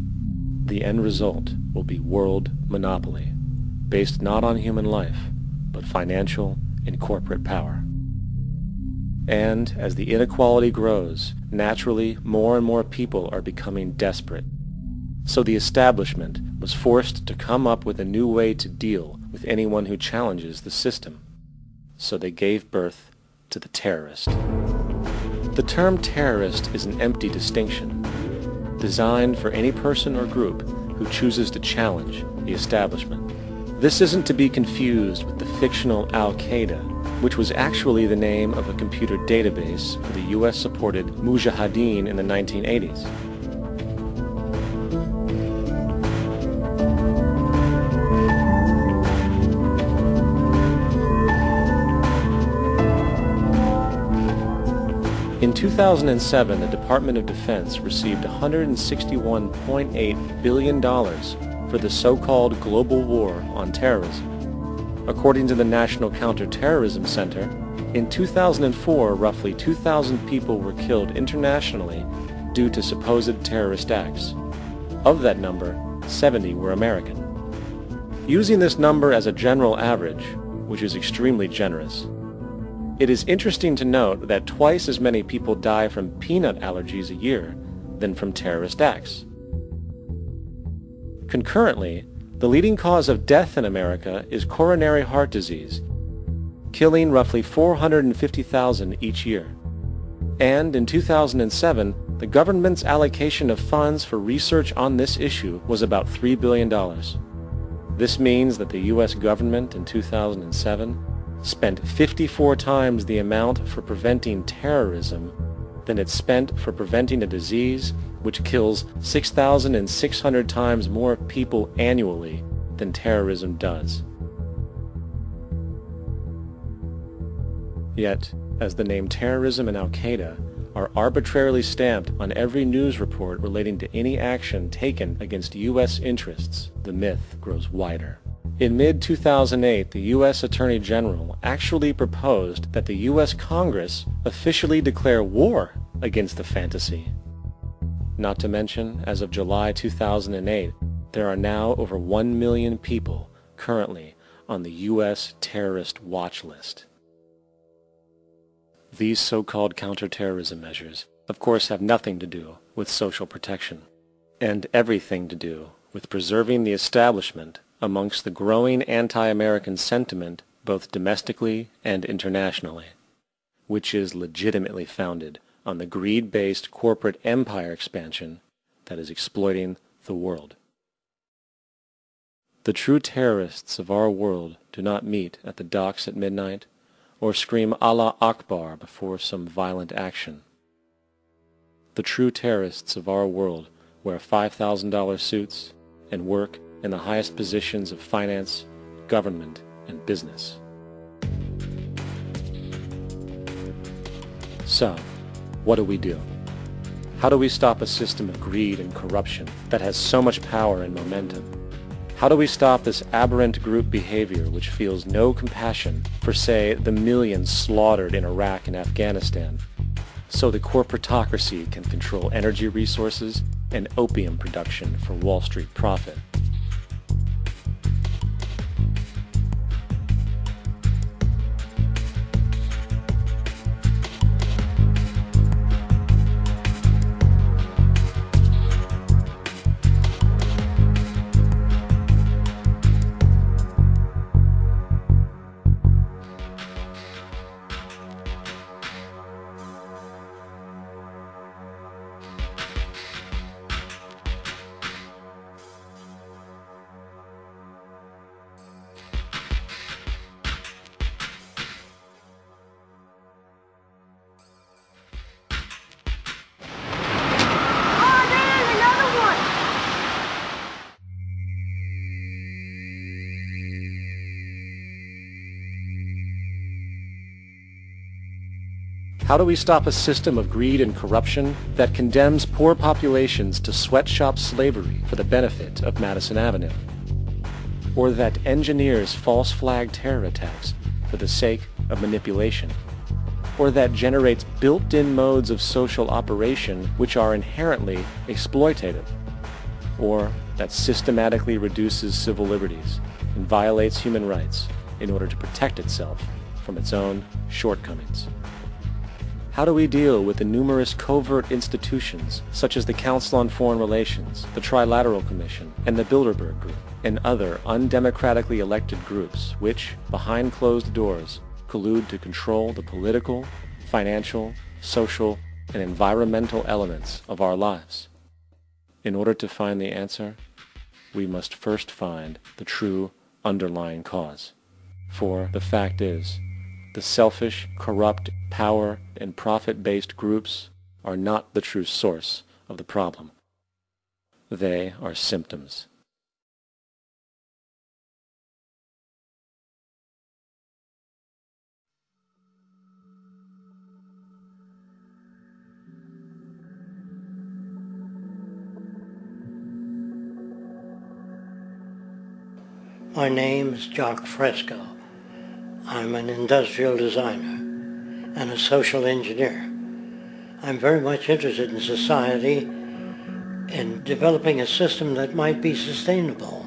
The end result will be world monopoly, based not on human life, but financial and corporate power. And as the inequality grows, naturally more and more people are becoming desperate. So the establishment was forced to come up with a new way to deal with anyone who challenges the system. So they gave birth to the terrorist. The term terrorist is an empty distinction, designed for any person or group who chooses to challenge the establishment. This isn't to be confused with the fictional Al-Qaeda, which was actually the name of a computer database for the US-supported Mujahideen in the 1980s. In 2007, the Department of Defense received $161.8 billion for the so-called global war on terrorism. According to the National Counterterrorism Center, in 2004, roughly 2,000 people were killed internationally due to supposed terrorist acts. Of that number, 70 were American. Using this number as a general average, which is extremely generous, it is interesting to note that twice as many people die from peanut allergies a year than from terrorist acts. Concurrently, the leading cause of death in America is coronary heart disease, killing roughly 450,000 each year. And in 2007, the government's allocation of funds for research on this issue was about $3 billion. This means that the U.S. government in 2007 spent 54 times the amount for preventing terrorism than it spent for preventing a disease which kills 6,600 times more people annually than terrorism does. Yet, as the name terrorism and Al-Qaeda are arbitrarily stamped on every news report relating to any action taken against U.S. interests, the myth grows wider. In mid-2008, the U.S. Attorney General actually proposed that the U.S. Congress officially declare war against the fantasy. Not to mention, as of July 2008, there are now over 1 million people currently on the U.S. terrorist watch list. These so-called counterterrorism measures, of course, have nothing to do with social protection, and everything to do with preserving the establishment amongst the growing anti-American sentiment both domestically and internationally, which is legitimately founded on the greed-based corporate empire expansion that is exploiting the world. The true terrorists of our world do not meet at the docks at midnight or scream Allah Akbar before some violent action. The true terrorists of our world wear $5,000 suits and work in the highest positions of finance, government, and business. So, what do? How do we stop a system of greed and corruption that has so much power and momentum? How do we stop this aberrant group behavior which feels no compassion for, say, the millions slaughtered in Iraq and Afghanistan, so the corporatocracy can control energy resources and opium production for Wall Street profit? How do we stop a system of greed and corruption that condemns poor populations to sweatshop slavery for the benefit of Madison Avenue? Or that engineers false flag terror attacks for the sake of manipulation? Or that generates built-in modes of social operation which are inherently exploitative? Or that systematically reduces civil liberties and violates human rights in order to protect itself from its own shortcomings? How do we deal with the numerous covert institutions such as the Council on Foreign Relations, the Trilateral Commission, and the Bilderberg Group, and other undemocratically elected groups which, behind closed doors, collude to control the political, financial, social, and environmental elements of our lives? In order to find the answer, we must first find the true underlying cause. For the fact is, the selfish, corrupt, power, and profit-based groups are not the true source of the problem. They are symptoms. My name is Jacque Fresco. I'm an industrial designer and a social engineer. I'm very much interested in society and developing a system that might be sustainable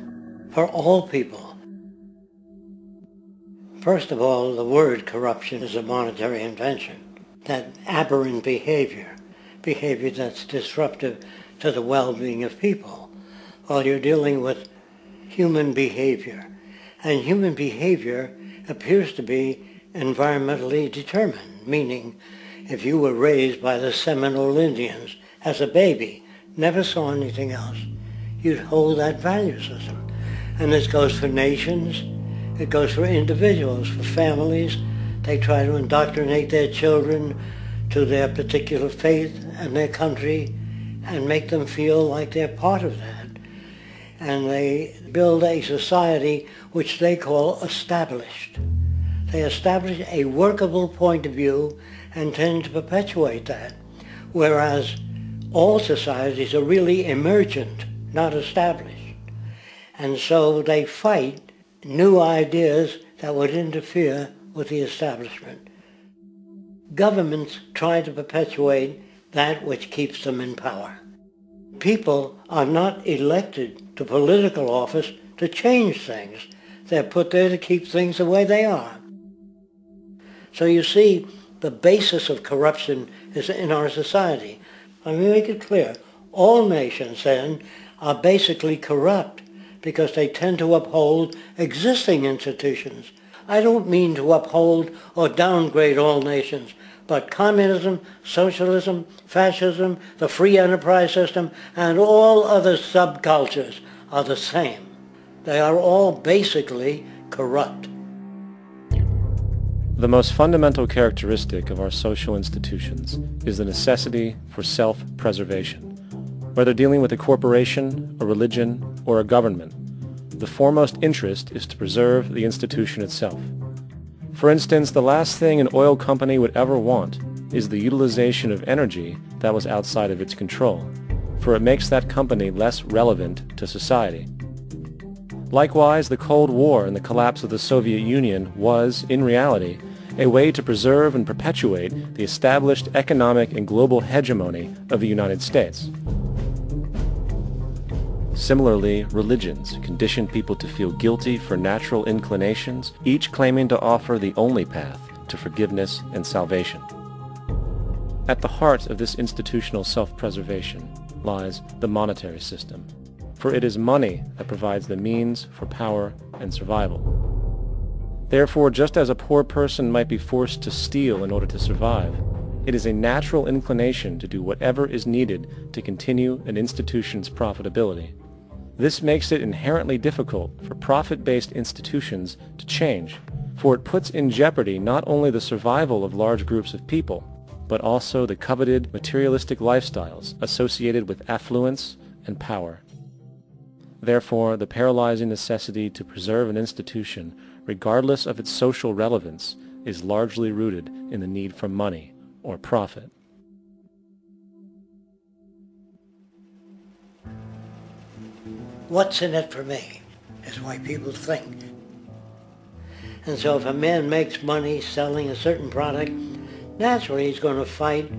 for all people. First of all, the word corruption is a monetary invention. That aberrant behavior that's disruptive to the well-being of people, while you're dealing with human behavior. And human behavior appears to be environmentally determined, meaning if you were raised by the Seminole Indians as a baby, never saw anything else, you'd hold that value system. And this goes for nations, it goes for individuals, for families. They try to indoctrinate their children to their particular faith and their country and make them feel like they're part of that. And they build a society which they call established. They establish a workable point of view and tend to perpetuate that, whereas all societies are really emergent, not established. And so they fight new ideas that would interfere with the establishment. Governments try to perpetuate that which keeps them in power. People are not elected to political office to change things. They're put there to keep things the way they are. So you see, the basis of corruption is in our society. Let me make it clear. All nations, then, are basically corrupt because they tend to uphold existing institutions. I don't mean to uphold or downgrade all nations, but communism, socialism, fascism, the free enterprise system, and all other subcultures are the same. They are all basically corrupt. The most fundamental characteristic of our social institutions is the necessity for self-preservation. Whether dealing with a corporation, a religion, or a government, the foremost interest is to preserve the institution itself. For instance, the last thing an oil company would ever want is the utilization of energy that was outside of its control, for it makes that company less relevant to society. Likewise, the Cold War and the collapse of the Soviet Union was, in reality, a way to preserve and perpetuate the established economic and global hegemony of the United States. Similarly, religions condition people to feel guilty for natural inclinations, each claiming to offer the only path to forgiveness and salvation. At the heart of this institutional self-preservation lies the monetary system, for it is money that provides the means for power and survival. Therefore, just as a poor person might be forced to steal in order to survive, it is a natural inclination to do whatever is needed to continue an institution's profitability. This makes it inherently difficult for profit-based institutions to change, for it puts in jeopardy not only the survival of large groups of people, but also the coveted materialistic lifestyles associated with affluence and power. Therefore, the paralyzing necessity to preserve an institution, regardless of its social relevance, is largely rooted in the need for money or profit. What's in it for me is why people think. And so if a man makes money selling a certain product, naturally he's going to fight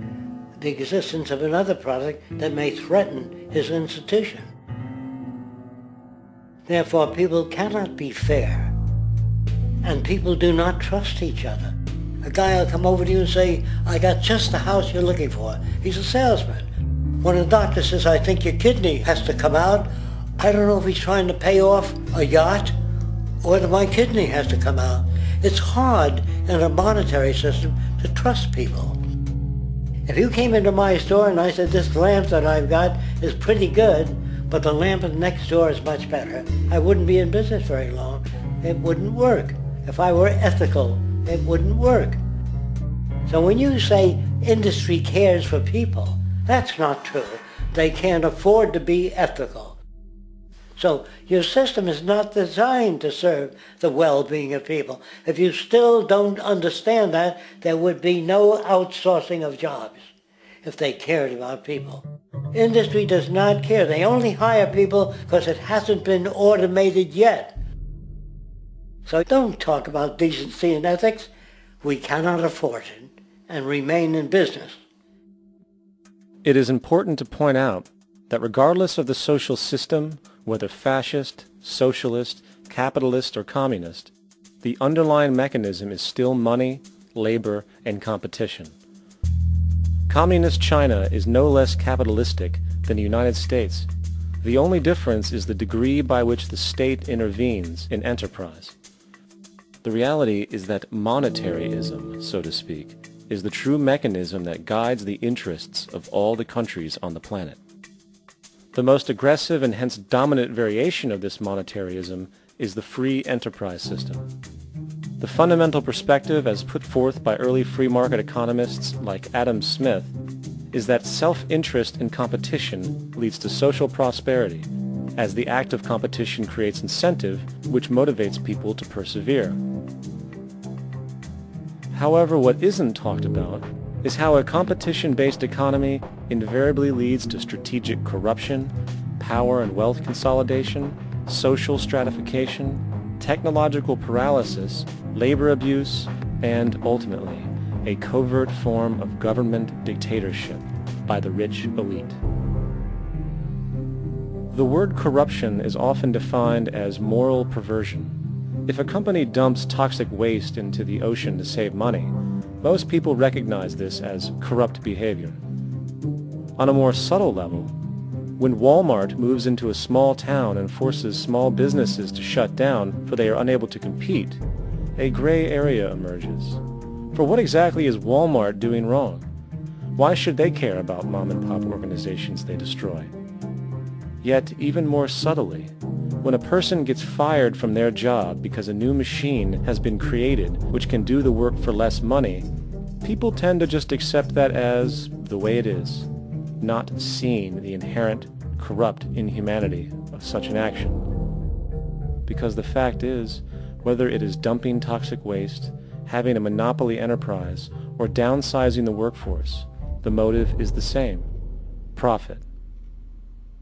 the existence of another product that may threaten his institution. Therefore, people cannot be fair, and people do not trust each other. A guy will come over to you and say, I got just the house you're looking for. He's a salesman. When a doctor says, I think your kidney has to come out, I don't know if he's trying to pay off a yacht or that my kidney has to come out. It's hard in a monetary system to trust people. If you came into my store and I said, this lamp that I've got is pretty good, but the lamp next door is much better, I wouldn't be in business very long. It wouldn't work. If I were ethical it wouldn't work. So when you say industry cares for people, that's not true. They can't afford to be ethical. So your system is not designed to serve the well-being of people. If you still don't understand that, there would be no outsourcing of jobs if they cared about people. Industry does not care. They only hire people because it hasn't been automated yet. So don't talk about decency and ethics. We cannot afford it and remain in business. It is important to point out that regardless of the social system, whether fascist, socialist, capitalist, or communist, the underlying mechanism is still money, labor, and competition. Communist China is no less capitalistic than the United States. The only difference is the degree by which the state intervenes in enterprise. The reality is that monetaryism, so to speak, is the true mechanism that guides the interests of all the countries on the planet. The most aggressive and hence dominant variation of this monetaryism is the free enterprise system. The fundamental perspective as put forth by early free market economists like Adam Smith is that self-interest in competition leads to social prosperity, as the act of competition creates incentive which motivates people to persevere. However, what isn't talked about is how a competition-based economy invariably leads to strategic corruption, power and wealth consolidation, social stratification, technological paralysis, labor abuse, and, ultimately, a covert form of government dictatorship by the rich elite. The word corruption is often defined as moral perversion. If a company dumps toxic waste into the ocean to save money, most people recognize this as corrupt behavior. On a more subtle level, when Walmart moves into a small town and forces small businesses to shut down for they are unable to compete, a gray area emerges. For what exactly is Walmart doing wrong? Why should they care about mom-and-pop organizations they destroy? Yet, even more subtly, when a person gets fired from their job because a new machine has been created which can do the work for less money, people tend to just accept that as the way it is, not seeing the inherent, corrupt inhumanity of such an action. Because the fact is, whether it is dumping toxic waste, having a monopoly enterprise, or downsizing the workforce, the motive is the same: profit.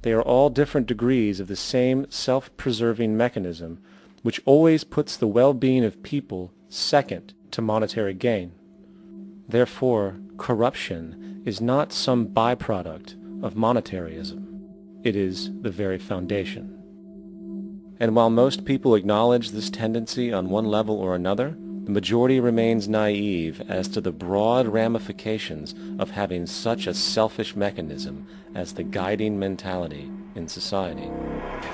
They are all different degrees of the same self-preserving mechanism which always puts the well-being of people second to monetary gain. Therefore, corruption is not some byproduct of monetarism. It is the very foundation. And while most people acknowledge this tendency on one level or another, the majority remains naive as to the broad ramifications of having such a selfish mechanism as the guiding mentality in society.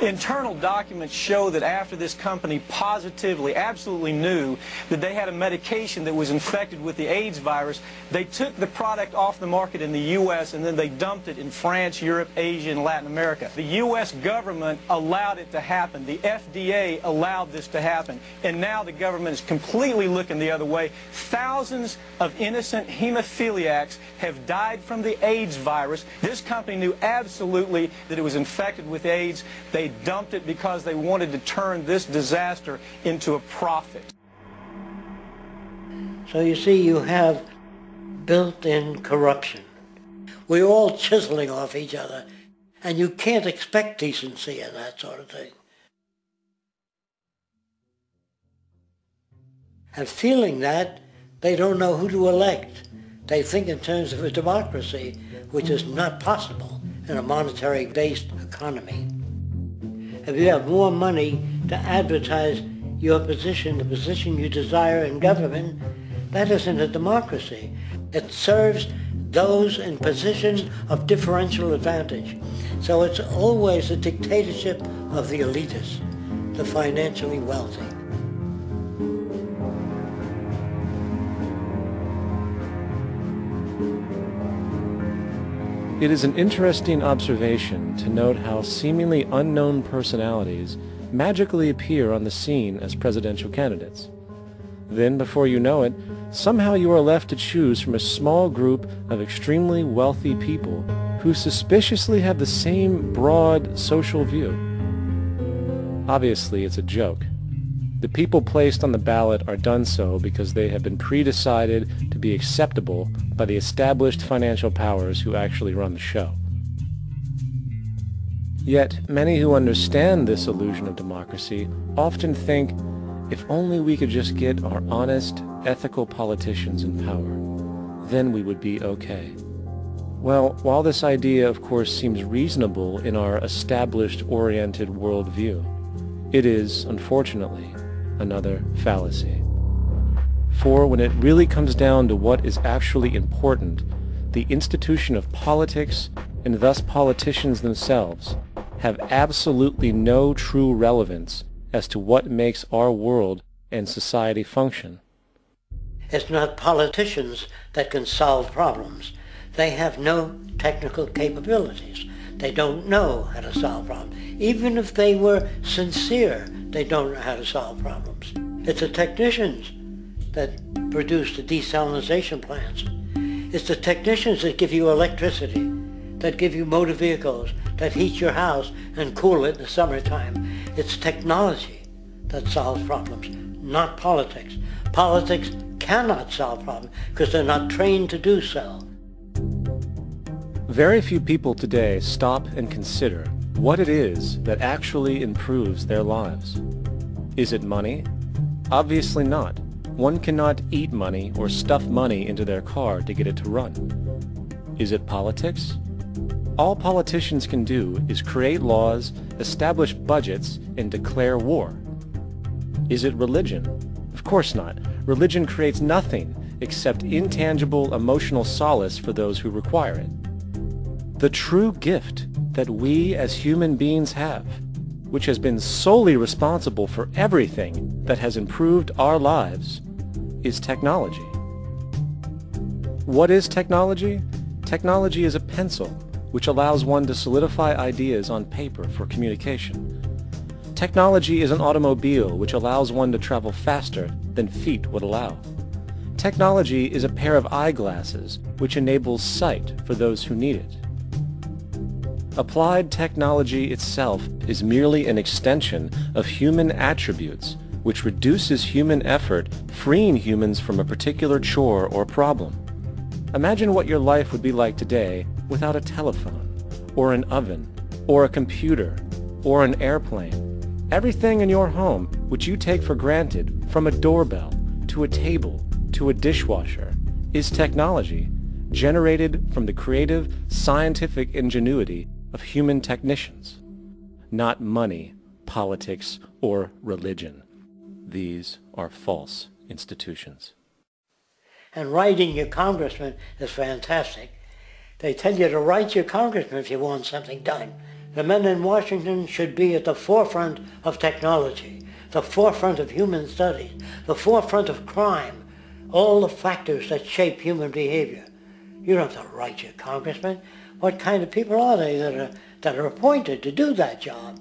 Internal documents show that after this company positively, absolutely knew that they had a medication that was infected with the AIDS virus, they took the product off the market in the U.S. and then they dumped it in France, Europe, Asia, and Latin America. The U.S. government allowed it to happen. The FDA allowed this to happen. And now the government is completely looking the other way. Thousands of innocent hemophiliacs have died from the AIDS virus. This company knew absolutely that it was infected with AIDS. They dumped it because they wanted to turn this disaster into a profit. So you see, you have built-in corruption. We're all chiseling off each other, and you can't expect decency in that sort of thing. And feeling that, they don't know who to elect. They think in terms of a democracy, which is not possible in a monetary-based economy. If you have more money to advertise your position, the position you desire in government, that isn't a democracy. It serves those in positions of differential advantage. So it's always a dictatorship of the elitists, the financially wealthy. It is an interesting observation to note how seemingly unknown personalities magically appear on the scene as presidential candidates. Then, before you know it, somehow you are left to choose from a small group of extremely wealthy people who suspiciously have the same broad social view. Obviously, it's a joke. The people placed on the ballot are done so because they have been pre-decided to be acceptable by the established financial powers who actually run the show. Yet, many who understand this illusion of democracy often think, if only we could just get our honest, ethical politicians in power, then we would be okay. Well, while this idea of course seems reasonable in our established-oriented worldview, it is, unfortunately, another fallacy. For when it really comes down to what is actually important, the institution of politics, and thus politicians themselves, have absolutely no true relevance as to what makes our world and society function. It's not politicians that can solve problems. They have no technical capabilities. They don't know how to solve problems. Even if they were sincere, they don't know how to solve problems. It's the technicians that produce the desalination plants. It's the technicians that give you electricity, that give you motor vehicles, that heat your house and cool it in the summertime. It's technology that solves problems, not politics. Politics cannot solve problems because they're not trained to do so. Very few people today stop and consider what it is that actually improves their lives. Is it money? Obviously not. One cannot eat money or stuff money into their car to get it to run. Is it politics? All politicians can do is create laws, establish budgets, and declare war. Is it religion? Of course not. Religion creates nothing except intangible emotional solace for those who require it. The true gift that we as human beings have, which has been solely responsible for everything that has improved our lives, is technology. What is technology? Technology is a pencil which allows one to solidify ideas on paper for communication. Technology is an automobile which allows one to travel faster than feet would allow. Technology is a pair of eyeglasses which enables sight for those who need it. Applied technology itself is merely an extension of human attributes which reduces human effort, freeing humans from a particular chore or problem. Imagine what your life would be like today without a telephone, or an oven, or a computer, or an airplane. Everything in your home, which you take for granted, from a doorbell, to a table, to a dishwasher, is technology generated from the creative, scientific ingenuity of human technicians, not money, politics, or religion. These are false institutions. And writing your congressman is fantastic. They tell you to write your congressman if you want something done. The men in Washington should be at the forefront of technology, the forefront of human studies, the forefront of crime, all the factors that shape human behavior. You don't have to write your congressman. What kind of people are they that are appointed to do that job?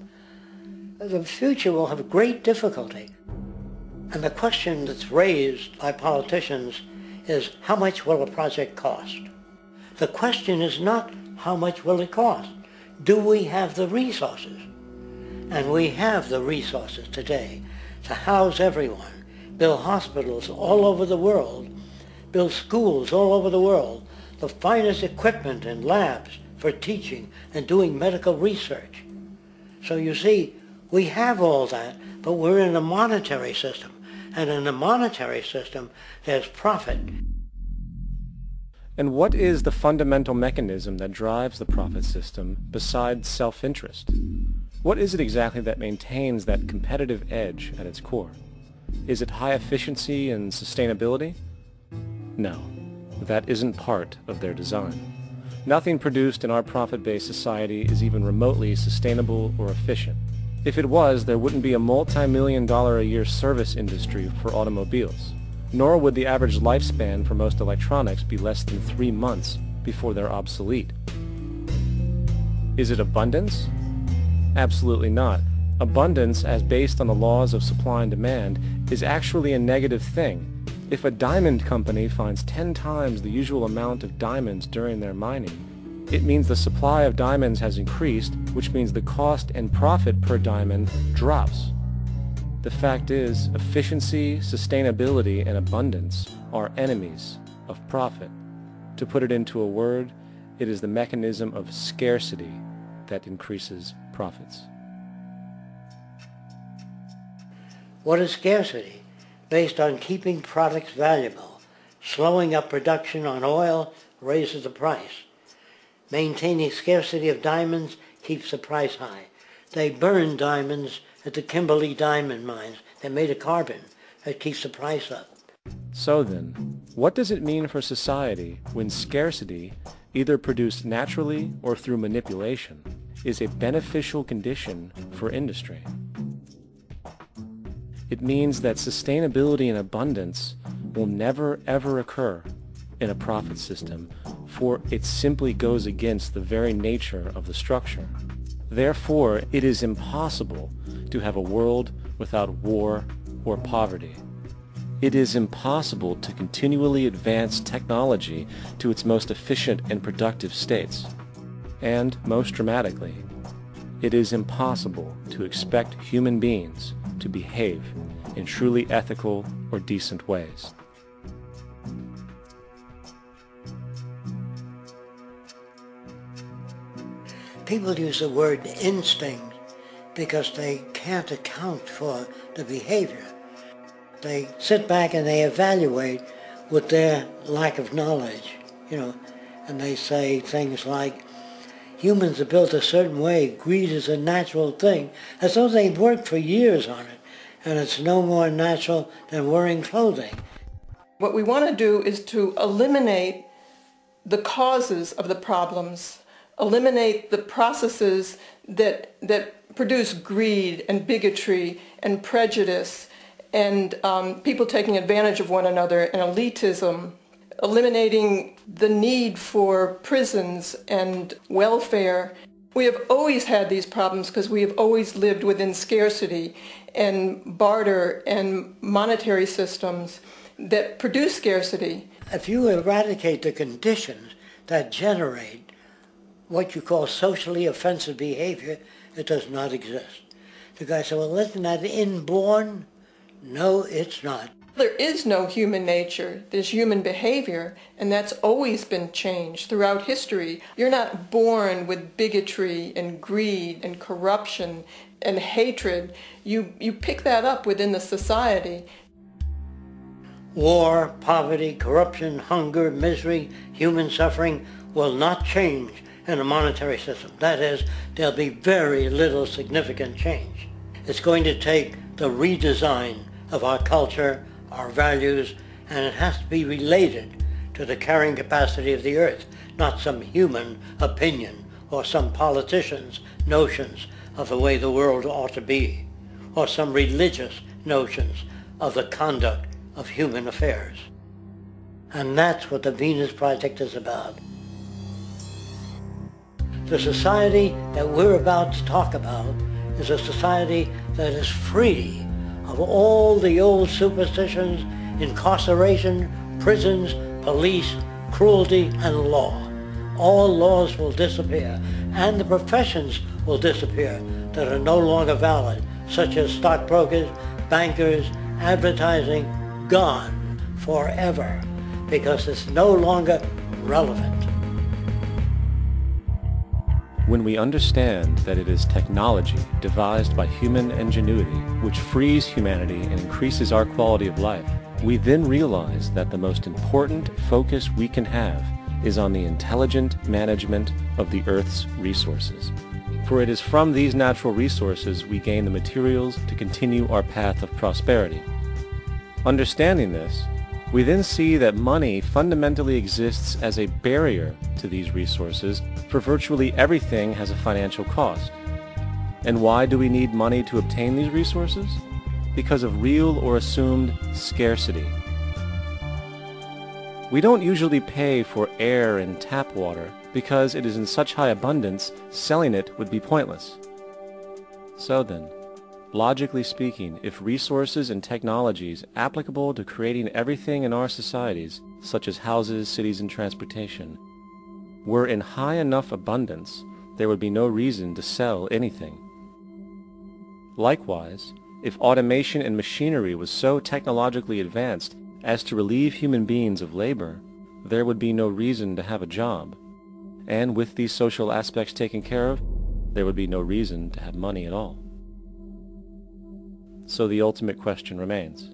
The future will have great difficulty. And the question that's raised by politicians is, how much will a project cost? The question is not how much will it cost. Do we have the resources? And we have the resources today to house everyone, build hospitals all over the world, build schools all over the world, the finest equipment and labs for teaching and doing medical research. So you see, we have all that, but we're in a monetary system. And in a monetary system, there's profit. And what is the fundamental mechanism that drives the profit system besides self-interest? What is it exactly that maintains that competitive edge at its core? Is it high efficiency and sustainability? No, that isn't part of their design. Nothing produced in our profit-based society is even remotely sustainable or efficient. If it was, there wouldn't be a multi-million-dollar-a-year service industry for automobiles, nor would the average lifespan for most electronics be less than 3 months before they're obsolete. Is it abundance? Absolutely not. Abundance, as based on the laws of supply and demand, is actually a negative thing. If a diamond company finds 10 times the usual amount of diamonds during their mining, it means the supply of diamonds has increased, which means the cost and profit per diamond drops. The fact is, efficiency, sustainability, and abundance are enemies of profit. To put it into a word, it is the mechanism of scarcity that increases profits. What is scarcity? Based on keeping products valuable. Slowing up production on oil raises the price. Maintaining scarcity of diamonds keeps the price high. They burn diamonds at the Kimberley diamond mines. They're made of carbon. That keeps the price up. So then, what does it mean for society when scarcity, either produced naturally or through manipulation, is a beneficial condition for industry? It means that sustainability and abundance will never ever occur in a profit system, for it simply goes against the very nature of the structure. Therefore, it is impossible to have a world without war or poverty. It is impossible to continually advance technology to its most efficient and productive states. And, most dramatically, it is impossible to expect human beings to behave in truly ethical or decent ways. People use the word instinct because they can't account for the behavior. They sit back and they evaluate with their lack of knowledge, and they say things like, humans are built a certain way, greed is a natural thing, as though they've worked for years on it, and it's no more natural than wearing clothing. What we want to do is to eliminate the causes of the problems, eliminate the processes that produce greed and bigotry and prejudice and people taking advantage of one another and elitism, eliminating the need for prisons and welfare. We have always had these problems because we have always lived within scarcity and barter and monetary systems that produce scarcity. If you eradicate the conditions that generate what you call socially offensive behavior, it does not exist. The guy said, well, isn't that inborn? No, it's not. There is no human nature. There's human behavior, and that's always been changed throughout history. You're not born with bigotry and greed and corruption and hatred. You pick that up within the society. War, poverty, corruption, hunger, misery, human suffering will not change in a monetary system. That is, there'll be very little significant change. It's going to take the redesign of our culture, our values, and it has to be related to the carrying capacity of the earth, not some human opinion or some politician's notions of the way the world ought to be, or some religious notions of the conduct of human affairs. And that's what the Venus Project is about. The society that we're about to talk about is a society that is free of all the old superstitions, incarceration, prisons, police, cruelty, and law. All laws will disappear, and the professions will disappear that are no longer valid, such as stockbrokers, bankers, advertising, gone forever, because it's no longer relevant. When we understand that it is technology devised by human ingenuity which frees humanity and increases our quality of life, we then realize that the most important focus we can have is on the intelligent management of the Earth's resources. For it is from these natural resources we gain the materials to continue our path of prosperity. Understanding this, we then see that money fundamentally exists as a barrier to these resources, for virtually everything has a financial cost. And why do we need money to obtain these resources? Because of real or assumed scarcity. We don't usually pay for air and tap water because it is in such high abundance, selling it would be pointless. So then, Logically speaking, if resources and technologies applicable to creating everything in our societies, such as houses, cities, and transportation, were in high enough abundance, there would be no reason to sell anything. Likewise, if automation and machinery was so technologically advanced as to relieve human beings of labor, there would be no reason to have a job. And with these social aspects taken care of, there would be no reason to have money at all. So the ultimate question remains: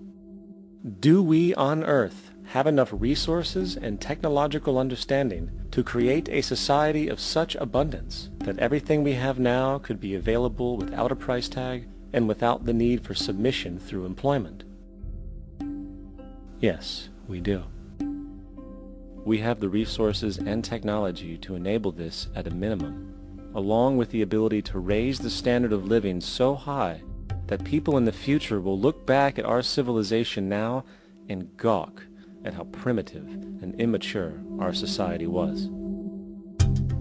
do we on Earth have enough resources and technological understanding to create a society of such abundance that everything we have now could be available without a price tag and without the need for submission through employment? Yes, we do. We have the resources and technology to enable this at a minimum, along with the ability to raise the standard of living so high that people in the future will look back at our civilization now and gawk at how primitive and immature our society was.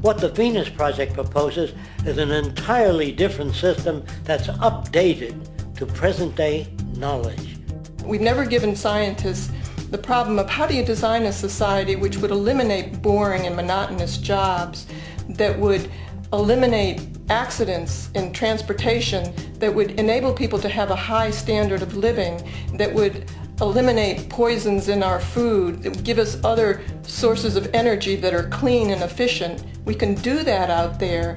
What the Venus Project proposes is an entirely different system that's updated to present-day knowledge. We've never given scientists the problem of how do you design a society which would eliminate boring and monotonous jobs, that would eliminate accidents in transportation, that would enable people to have a high standard of living, that would eliminate poisons in our food, that would give us other sources of energy that are clean and efficient. We can do that out there.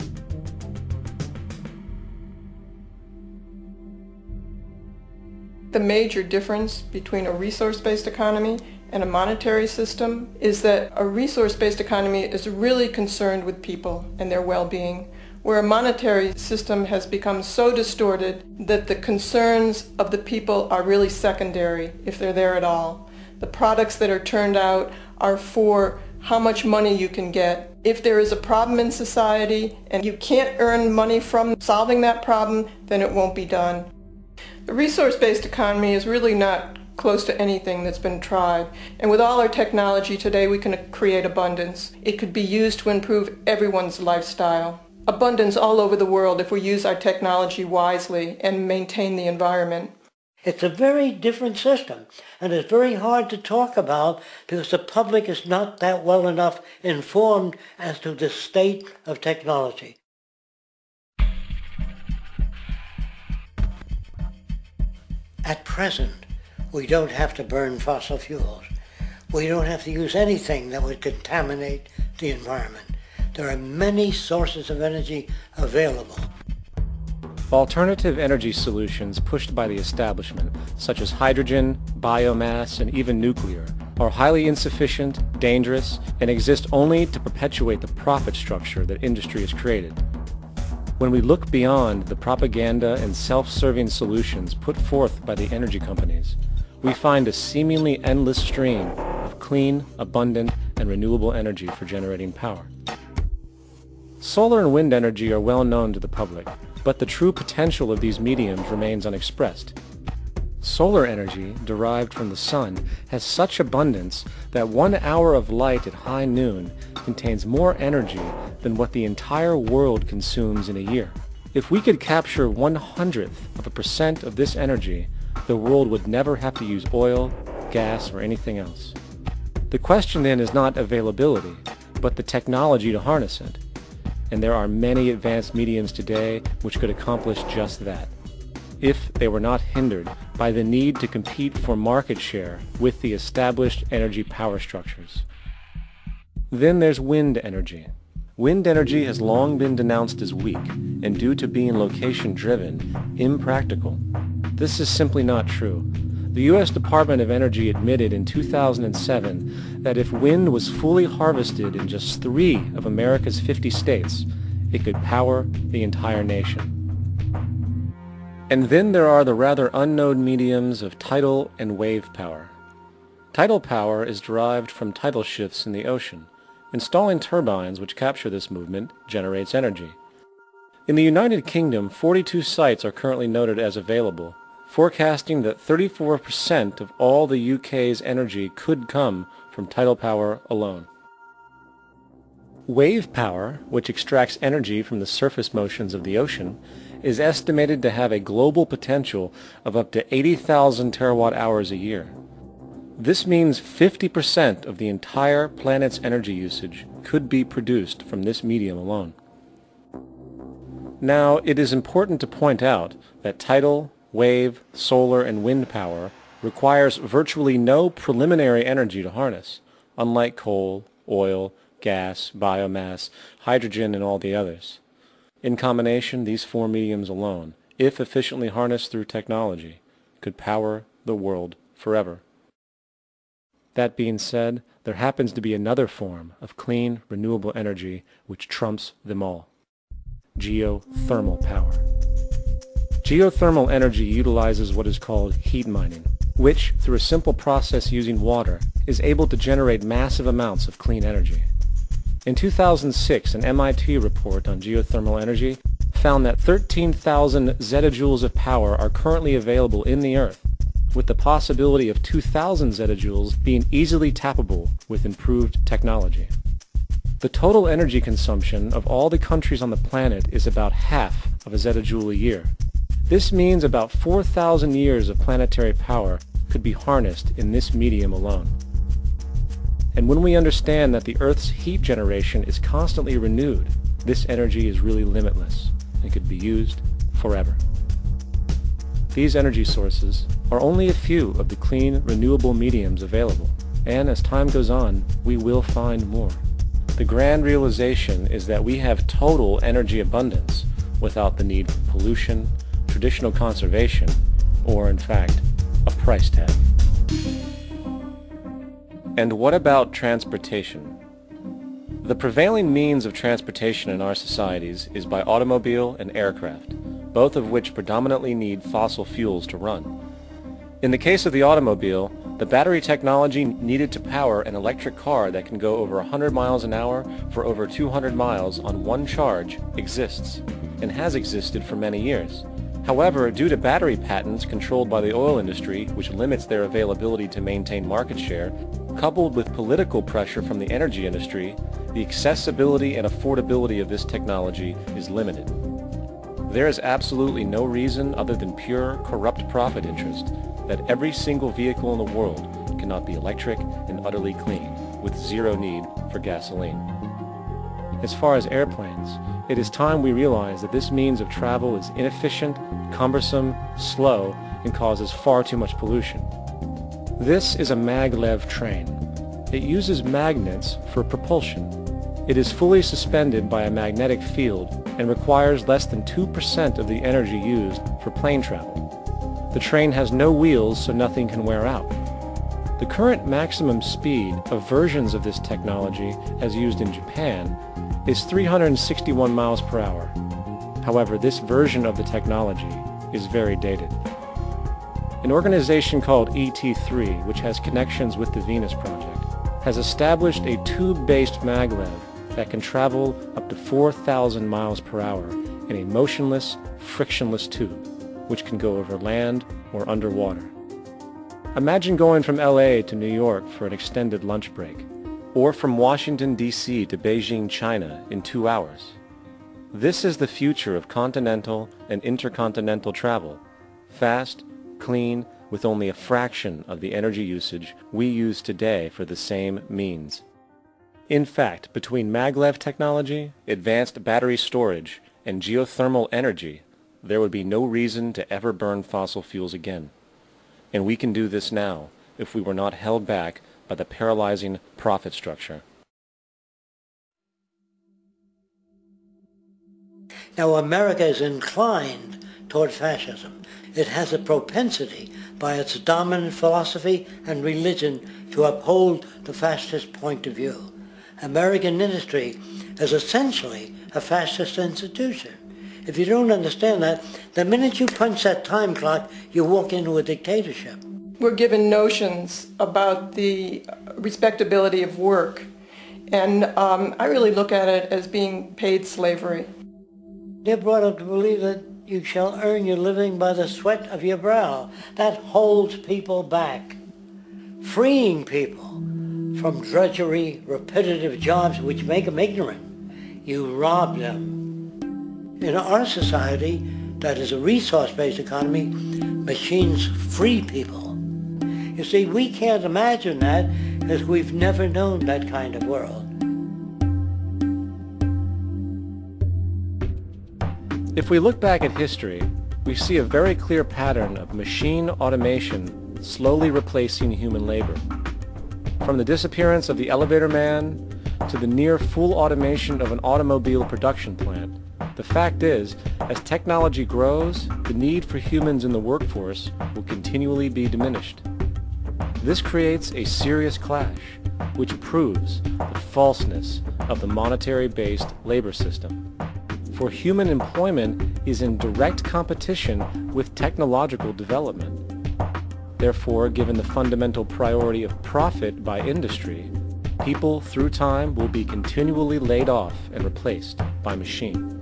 The major difference between a resource-based economy and a monetary system is that a resource-based economy is really concerned with people and their well-being, where a monetary system has become so distorted that the concerns of the people are really secondary, if they're there at all. The products that are turned out are for how much money you can get. If there is a problem in society and you can't earn money from solving that problem, then it won't be done. The resource-based economy is really not close to anything that's been tried. And with all our technology today, we can create abundance. It could be used to improve everyone's lifestyle. Abundance all over the world if we use our technology wisely and maintain the environment. It's a very different system, and it's very hard to talk about because the public is not that well enough informed as to the state of technology. At present, we don't have to burn fossil fuels. We don't have to use anything that would contaminate the environment. There are many sources of energy available. Alternative energy solutions pushed by the establishment, such as hydrogen, biomass, and even nuclear, are highly insufficient, dangerous, and exist only to perpetuate the profit structure that industry has created. When we look beyond the propaganda and self-serving solutions put forth by the energy companies, we find a seemingly endless stream of clean, abundant, and renewable energy for generating power. Solar and wind energy are well known to the public, but the true potential of these mediums remains unexpressed. Solar energy, derived from the sun, has such abundance that 1 hour of light at high noon contains more energy than what the entire world consumes in a year. If we could capture 1/100% of this energy, the world would never have to use oil, gas, or anything else. The question then is not availability, but the technology to harness it. And there are many advanced mediums today which could accomplish just that, if they were not hindered by the need to compete for market share with the established energy power structures. Then there's wind energy. Wind energy has long been denounced as weak, and due to being location-driven, impractical. This is simply not true. The U.S. Department of Energy admitted in 2007 that if wind was fully harvested in just 3 of America's 50 states, it could power the entire nation. And then there are the rather unknown mediums of tidal and wave power. Tidal power is derived from tidal shifts in the ocean. Installing turbines which capture this movement generates energy. In the United Kingdom, 42 sites are currently noted as available, forecasting that 34% of all the UK's energy could come from tidal power alone. Wave power, which extracts energy from the surface motions of the ocean, is estimated to have a global potential of up to 80,000 terawatt hours a year. This means 50% of the entire planet's energy usage could be produced from this medium alone. Now, it is important to point out that tidal, wave, solar, and wind power requires virtually no preliminary energy to harness, unlike coal, oil, gas, biomass, hydrogen, and all the others. In combination, these four mediums alone, if efficiently harnessed through technology, could power the world forever. That being said, there happens to be another form of clean, renewable energy which trumps them all: geothermal power. Geothermal energy utilizes what is called heat mining, which, through a simple process using water, is able to generate massive amounts of clean energy. In 2006, an MIT report on geothermal energy found that 13,000 zettajoules of power are currently available in the Earth, with the possibility of 2,000 zettajoules being easily tappable with improved technology. The total energy consumption of all the countries on the planet is about half of a zettajoule a year. This means about 4,000 years of planetary power could be harnessed in this medium alone. And when we understand that the Earth's heat generation is constantly renewed, this energy is really limitless and could be used forever. These energy sources are only a few of the clean, renewable mediums available, and as time goes on, we will find more. The grand realization is that we have total energy abundance without the need for pollution, traditional conservation, or in fact, a price tag. And what about transportation? The prevailing means of transportation in our societies is by automobile and aircraft, both of which predominantly need fossil fuels to run. In the case of the automobile, the battery technology needed to power an electric car that can go over 100 miles an hour for over 200 miles on one charge exists, and has existed for many years. However, due to battery patents controlled by the oil industry, which limits their availability to maintain market share, coupled with political pressure from the energy industry, the accessibility and affordability of this technology is limited. There is absolutely no reason other than pure, corrupt profit interest that every single vehicle in the world cannot be electric and utterly clean, with zero need for gasoline. As far as airplanes, it is time we realize that this means of travel is inefficient, cumbersome, slow, and causes far too much pollution. This is a maglev train. It uses magnets for propulsion. It is fully suspended by a magnetic field and requires less than 2% of the energy used for plane travel. The train has no wheels, so nothing can wear out. The current maximum speed of versions of this technology, as used in Japan, is 361 miles per hour. However, this version of the technology is very dated. An organization called ET3, which has connections with the Venus Project, has established a tube-based maglev that can travel up to 4,000 miles per hour in a motionless, frictionless tube, which can go over land or underwater. Imagine going from LA to New York for an extended lunch break, or from Washington, D.C. to Beijing, China in 2 hours. This is the future of continental and intercontinental travel, fast, clean, with only a fraction of the energy usage we use today for the same means. In fact, between maglev technology, advanced battery storage, and geothermal energy, there would be no reason to ever burn fossil fuels again. And we can do this now if we were not held back by the paralyzing profit structure. Now, America is inclined toward fascism. It has a propensity by its dominant philosophy and religion to uphold the fascist point of view. American industry is essentially a fascist institution. If you don't understand that, the minute you punch that time clock, you walk into a dictatorship. We're given notions about the respectability of work, and I really look at it as being paid slavery. They're brought up to believe that you shall earn your living by the sweat of your brow. That holds people back, freeing people from drudgery, repetitive jobs which make them ignorant. You rob them. In our society, that is a resource-based economy, machines free people. You see, we can't imagine that because we've never known that kind of world. If we look back at history, we see a very clear pattern of machine automation slowly replacing human labor. From the disappearance of the elevator man to the near full automation of an automobile production plant, the fact is, as technology grows, the need for humans in the workforce will continually be diminished. This creates a serious clash, which proves the falseness of the monetary-based labor system. For human employment is in direct competition with technological development. Therefore, given the fundamental priority of profit by industry, people through time will be continually laid off and replaced by machine.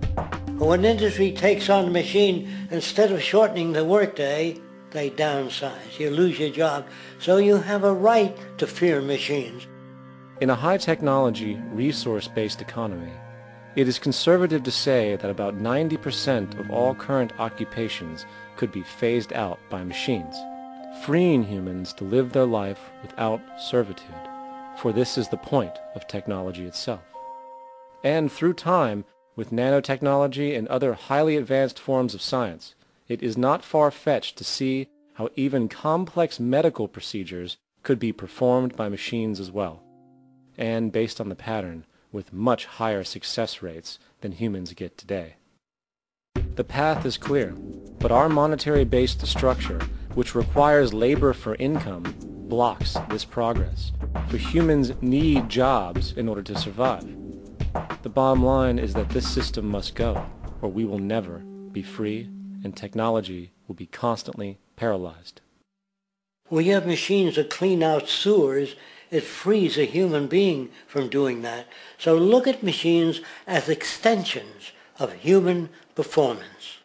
When industry takes on the machine, instead of shortening the workday, they downsize. You lose your job, so you have a right to fear machines. In a high-technology, resource-based economy, it is conservative to say that about 90% of all current occupations could be phased out by machines, freeing humans to live their life without servitude, for this is the point of technology itself. And through time, with nanotechnology and other highly advanced forms of science, it is not far-fetched to see how even complex medical procedures could be performed by machines as well, and based on the pattern, with much higher success rates than humans get today. The path is clear, but our monetary-based structure, which requires labor for income, blocks this progress, for humans need jobs in order to survive. The bottom line is that this system must go, or we will never be free, and technology will be constantly paralyzed. We have machines that clean out sewers. It frees a human being from doing that. So look at machines as extensions of human performance.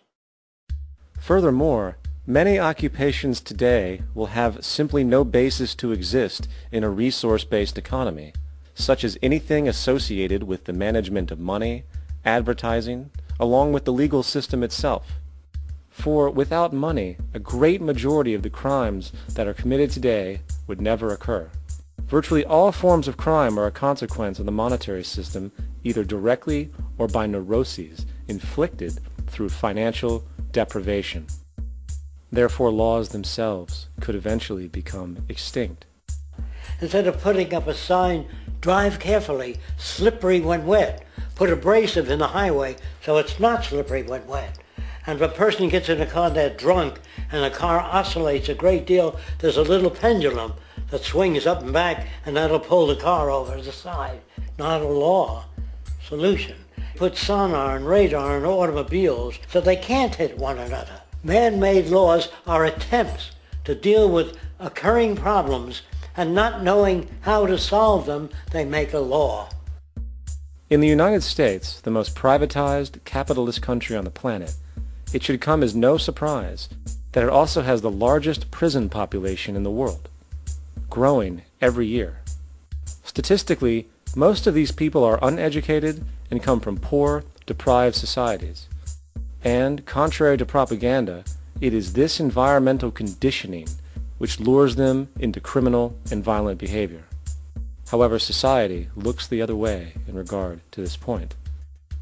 Furthermore, many occupations today will have simply no basis to exist in a resource-based economy, such as anything associated with the management of money, advertising, along with the legal system itself. For without money, a great majority of the crimes that are committed today would never occur. Virtually all forms of crime are a consequence of the monetary system, either directly or by neuroses inflicted through financial deprivation. Therefore, laws themselves could eventually become extinct. Instead of putting up a sign, drive carefully, slippery when wet, put abrasive in the highway so it's not slippery when wet. And if a person gets in a car they're drunk and the car oscillates a great deal, there's a little pendulum that swings up and back, and that'll pull the car over to the side. Not a law solution. Put sonar and radar in automobiles so they can't hit one another. Man-made laws are attempts to deal with occurring problems, and not knowing how to solve them, they make a law. In the United States, the most privatized, capitalist country on the planet, it should come as no surprise that it also has the largest prison population in the world, growing every year. Statistically, most of these people are uneducated and come from poor, deprived societies. And, contrary to propaganda, it is this environmental conditioning which lures them into criminal and violent behavior. However, society looks the other way in regard to this point.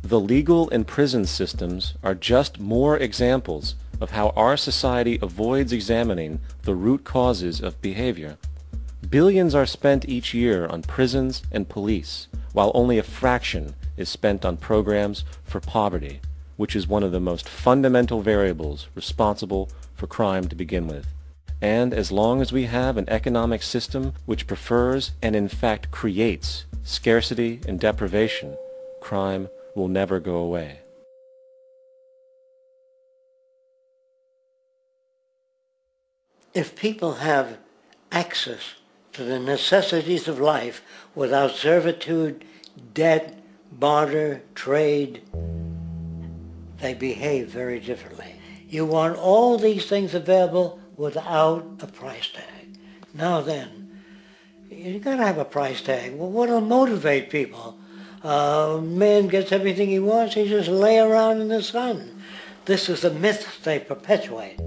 The legal and prison systems are just more examples of how our society avoids examining the root causes of behavior. Billions are spent each year on prisons and police, while only a fraction is spent on programs for poverty, which is one of the most fundamental variables responsible for crime to begin with. And as long as we have an economic system which prefers and in fact creates scarcity and deprivation, crime will never go away. If people have access to the necessities of life without servitude, debt, barter, trade, they behave very differently. You want all these things available without a price tag. Now then, you gotta have a price tag. Well, what'll motivate people? Man gets everything he wants, he just lay around in the sun. This is the myth they perpetuate.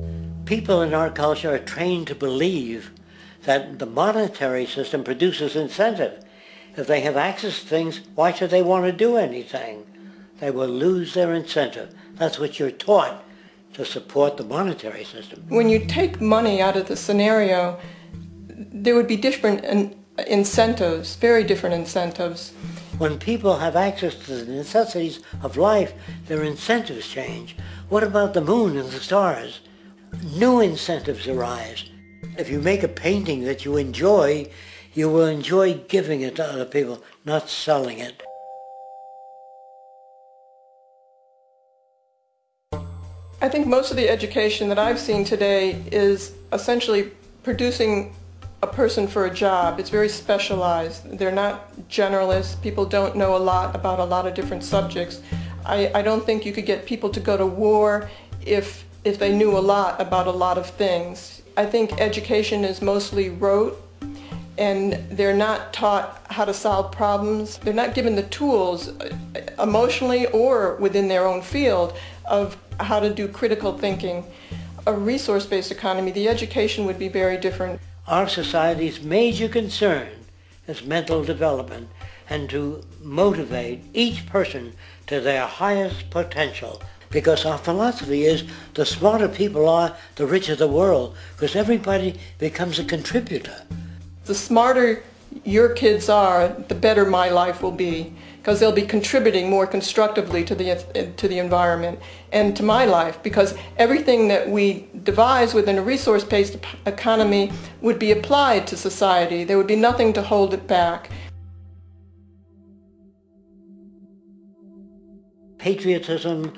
People in our culture are trained to believe that the monetary system produces incentive. If they have access to things, why should they want to do anything? They will lose their incentive. That's what you're taught to support the monetary system. When you take money out of the scenario, there would be different incentives, very different incentives. When people have access to the necessities of life, their incentives change. What about the moon and the stars? New incentives arise. If you make a painting that you enjoy, you will enjoy giving it to other people, not selling it. I think most of the education that I've seen today is essentially producing a person for a job. It's very specialized. They're not generalists. People don't know a lot about a lot of different subjects. I don't think you could get people to go to war if they knew a lot about a lot of things. I think education is mostly rote, and they're not taught how to solve problems. They're not given the tools emotionally or within their own field of how to do critical thinking. A resource-based economy, the education would be very different. Our society's major concern is mental development and to motivate each person to their highest potential. Because our philosophy is the smarter people are, the richer the world, because everybody becomes a contributor. The smarter your kids are, the better my life will be, because they'll be contributing more constructively to the environment and to my life, because everything that we devise within a resource-based economy would be applied to society. There would be nothing to hold it back. Patriotism,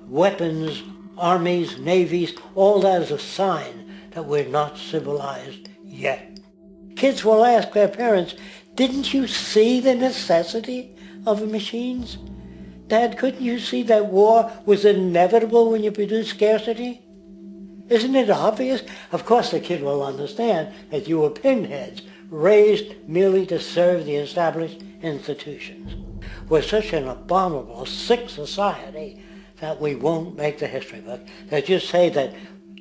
weapons, armies, navies, all that is a sign that we're not civilized yet. Kids will ask their parents, didn't you see the necessity of the machines? Dad, couldn't you see that war was inevitable when you produce scarcity? Isn't it obvious? Of course the kid will understand that you were pinheads, raised merely to serve the established institutions. We're such an abominable, sick society that we won't make the history book. They just say that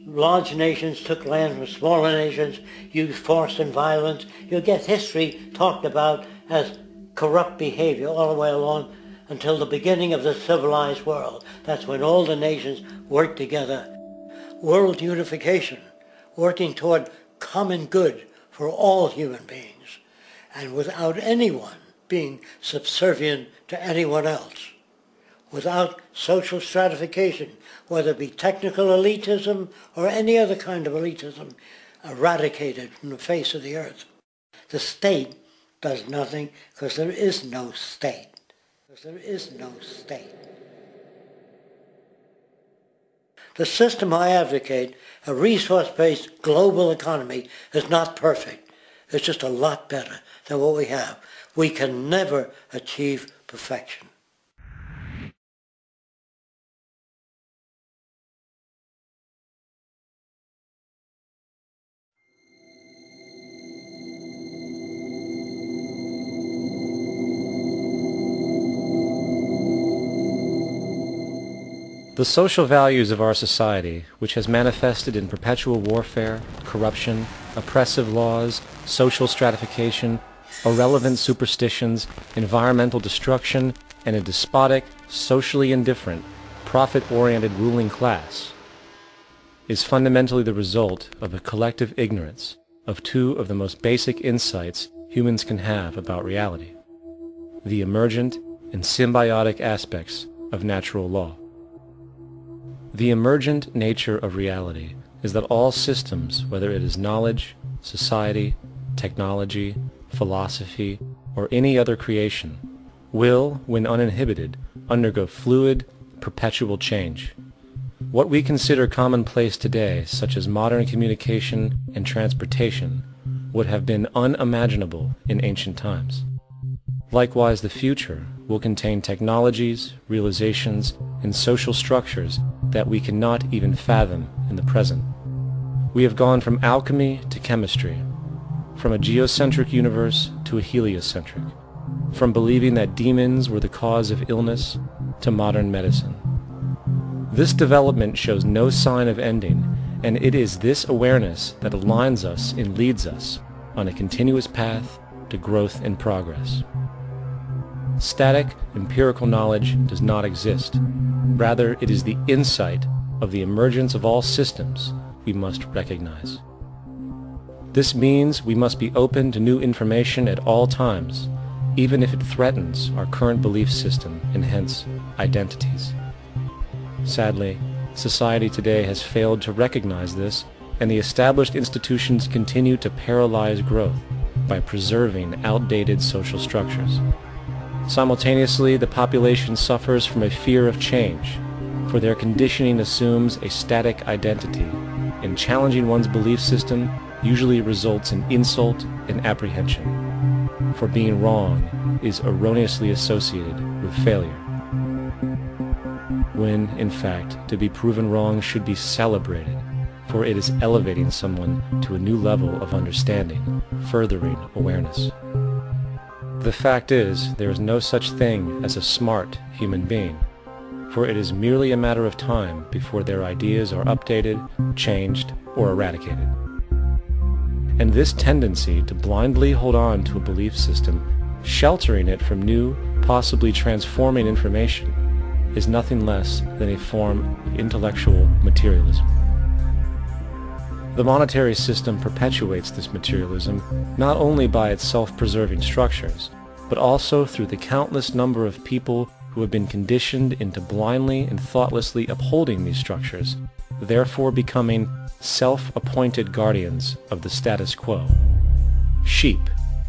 large nations took land from smaller nations, used force and violence. You'll get history talked about as corrupt behavior all the way along until the beginning of the civilized world. That's when all the nations work together. World unification, working toward common good for all human beings, and without anyone being subservient to anyone else, without social stratification, whether it be technical elitism or any other kind of elitism, eradicated from the face of the earth. The state does nothing because there is no state. Because there is no state. The system I advocate, a resource-based global economy, is not perfect. It's just a lot better than what we have. We can never achieve perfection. The social values of our society, which has manifested in perpetual warfare, corruption, oppressive laws, social stratification, irrelevant superstitions, environmental destruction, and a despotic, socially indifferent, profit-oriented ruling class, is fundamentally the result of a collective ignorance of two of the most basic insights humans can have about reality: the emergent and symbiotic aspects of natural law. The emergent nature of reality is that all systems, whether it is knowledge, society, technology, philosophy, or any other creation, will, when uninhibited, undergo fluid, perpetual change. What we consider commonplace today, such as modern communication and transportation, would have been unimaginable in ancient times. Likewise, the future will contain technologies, realizations, and social structures that we cannot even fathom in the present. We have gone from alchemy to chemistry, from a geocentric universe to a heliocentric, from believing that demons were the cause of illness to modern medicine. This development shows no sign of ending, and it is this awareness that aligns us and leads us on a continuous path to growth and progress. Static, empirical knowledge does not exist. Rather, it is the insight of the emergence of all systems we must recognize. This means we must be open to new information at all times, even if it threatens our current belief system and hence identities. Sadly, society today has failed to recognize this, and the established institutions continue to paralyze growth by preserving outdated social structures. Simultaneously, the population suffers from a fear of change, for their conditioning assumes a static identity, and challenging one's belief system usually results in insult and apprehension, for being wrong is erroneously associated with failure, when, in fact, to be proven wrong should be celebrated, for it is elevating someone to a new level of understanding, furthering awareness. The fact is, there is no such thing as a smart human being, for it is merely a matter of time before their ideas are updated, changed, or eradicated. And this tendency to blindly hold on to a belief system, sheltering it from new, possibly transforming information, is nothing less than a form of intellectual materialism. The monetary system perpetuates this materialism not only by its self-preserving structures, but also through the countless number of people who have been conditioned into blindly and thoughtlessly upholding these structures, therefore becoming self-appointed guardians of the status quo. Sheep,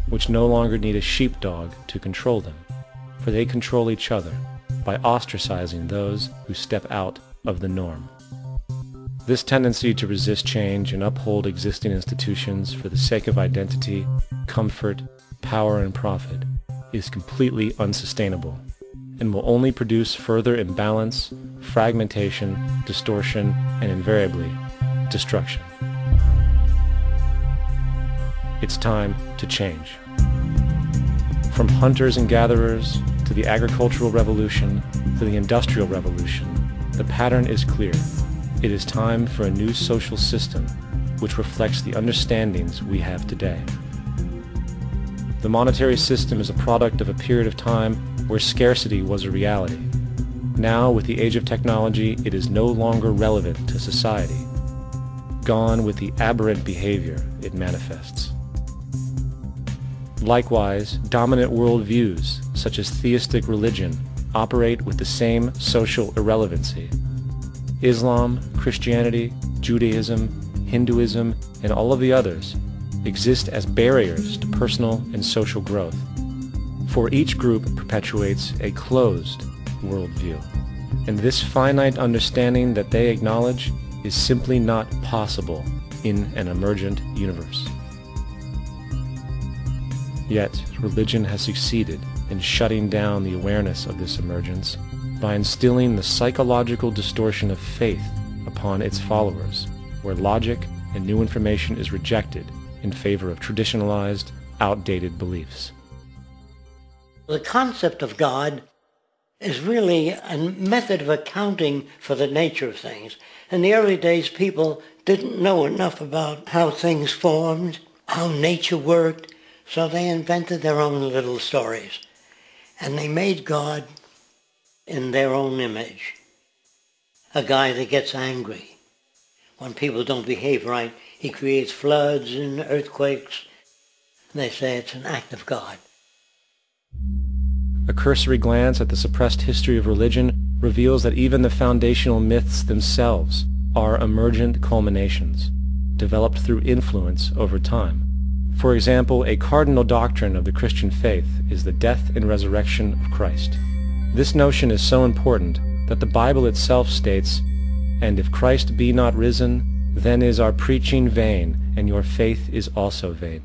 which no longer need a sheepdog to control them, for they control each other by ostracizing those who step out of the norm. This tendency to resist change and uphold existing institutions for the sake of identity, comfort, power, and profit is completely unsustainable, and will only produce further imbalance, fragmentation, distortion, and invariably, destruction. It's time to change. From hunters and gatherers, to the agricultural revolution, to the industrial revolution, the pattern is clear. It is time for a new social system which reflects the understandings we have today. The monetary system is a product of a period of time where scarcity was a reality. Now, with the age of technology, it is no longer relevant to society. Gone with the aberrant behavior it manifests. Likewise, dominant worldviews, such as theistic religion, operate with the same social irrelevancy. Islam, Christianity, Judaism, Hinduism, and all of the others exist as barriers to personal and social growth, for each group perpetuates a closed worldview, and this finite understanding that they acknowledge is simply not possible in an emergent universe. Yet, religion has succeeded in shutting down the awareness of this emergence by instilling the psychological distortion of faith upon its followers, where logic and new information is rejected in favor of traditionalized, outdated beliefs. The concept of God is really a method of accounting for the nature of things. In the early days, people didn't know enough about how things formed, how nature worked, so they invented their own little stories. And they made God in their own image. A guy that gets angry. When people don't behave right, he creates floods and earthquakes. They say it's an act of God. A cursory glance at the suppressed history of religion reveals that even the foundational myths themselves are emergent culminations, developed through influence over time. For example, a cardinal doctrine of the Christian faith is the death and resurrection of Christ. This notion is so important that the Bible itself states, "And if Christ be not risen, then is our preaching vain, and your faith is also vain."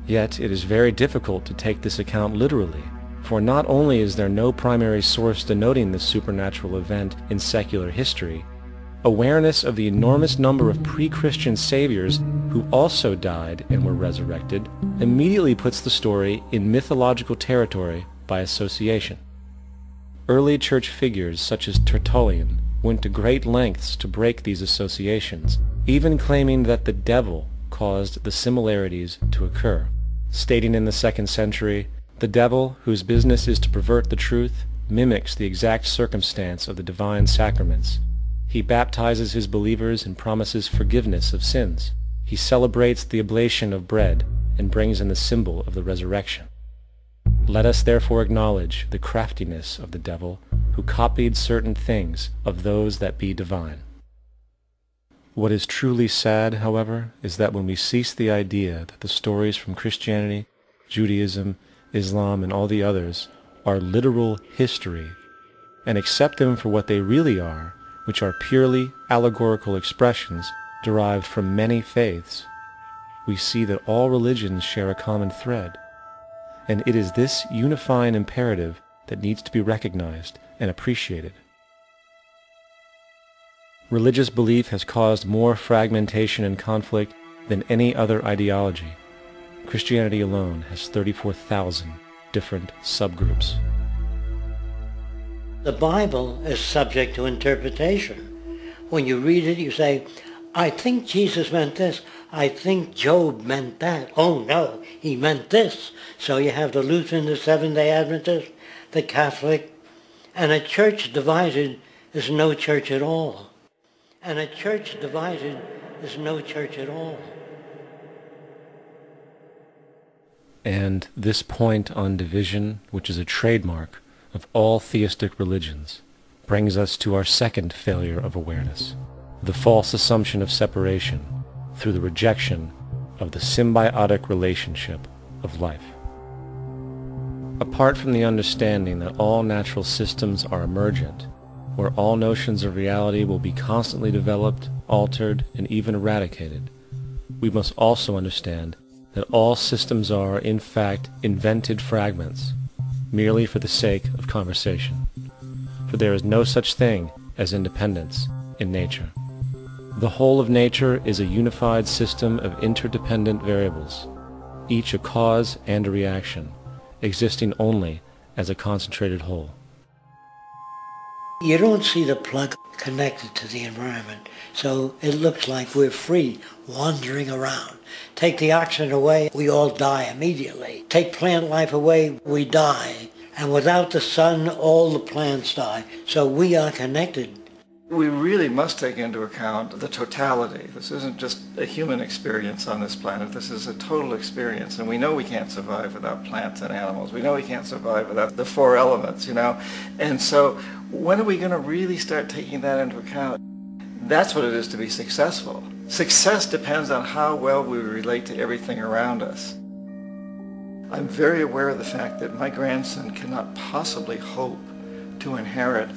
Yet it is very difficult to take this account literally, for not only is there no primary source denoting this supernatural event in secular history, awareness of the enormous number of pre-Christian saviors who also died and were resurrected immediately puts the story in mythological territory by association. Early church figures such as Tertullian went to great lengths to break these associations, even claiming that the devil caused the similarities to occur, stating in the 2nd century, "The devil, whose business is to pervert the truth, mimics the exact circumstance of the divine sacraments. He baptizes his believers and promises forgiveness of sins. He celebrates the oblation of bread and brings in the symbol of the resurrection. Let us therefore acknowledge the craftiness of the devil, who copied certain things of those that be divine." What is truly sad, however, is that when we cease the idea that the stories from Christianity, Judaism, Islam, and all the others are literal history, and accept them for what they really are, which are purely allegorical expressions derived from many faiths, we see that all religions share a common thread, and it is this unifying imperative that needs to be recognized and appreciated. Religious belief has caused more fragmentation and conflict than any other ideology. Christianity alone has 34,000 different subgroups. The Bible is subject to interpretation. When you read it, you say, I think Jesus meant this. I think Job meant that. Oh no, he meant this. So you have the Lutheran, the Seventh-day Adventist, the Catholic, and a church divided is no church at all. And a church divided is no church at all. And this point on division, which is a trademark of all theistic religions, brings us to our second failure of awareness, the false assumption of separation through the rejection of the symbiotic relationship of life. Apart from the understanding that all natural systems are emergent, where all notions of reality will be constantly developed, altered, and even eradicated, we must also understand that all systems are, in fact, invented fragments, merely for the sake of conversation. For there is no such thing as independence in nature. The whole of nature is a unified system of interdependent variables, each a cause and a reaction, existing only as a concentrated whole. You don't see the plug connected to the environment, so it looks like we're free, wandering around. Take the oxygen away, we all die immediately. Take plant life away, we die. And without the sun, all the plants die. So we are connected. We really must take into account the totality. This isn't just a human experience on this planet. This is a total experience. And we know we can't survive without plants and animals. We know we can't survive without the four elements, you know. And so when are we going to really start taking that into account? That's what it is to be successful. Success depends on how well we relate to everything around us. I'm very aware of the fact that my grandson cannot possibly hope to inherit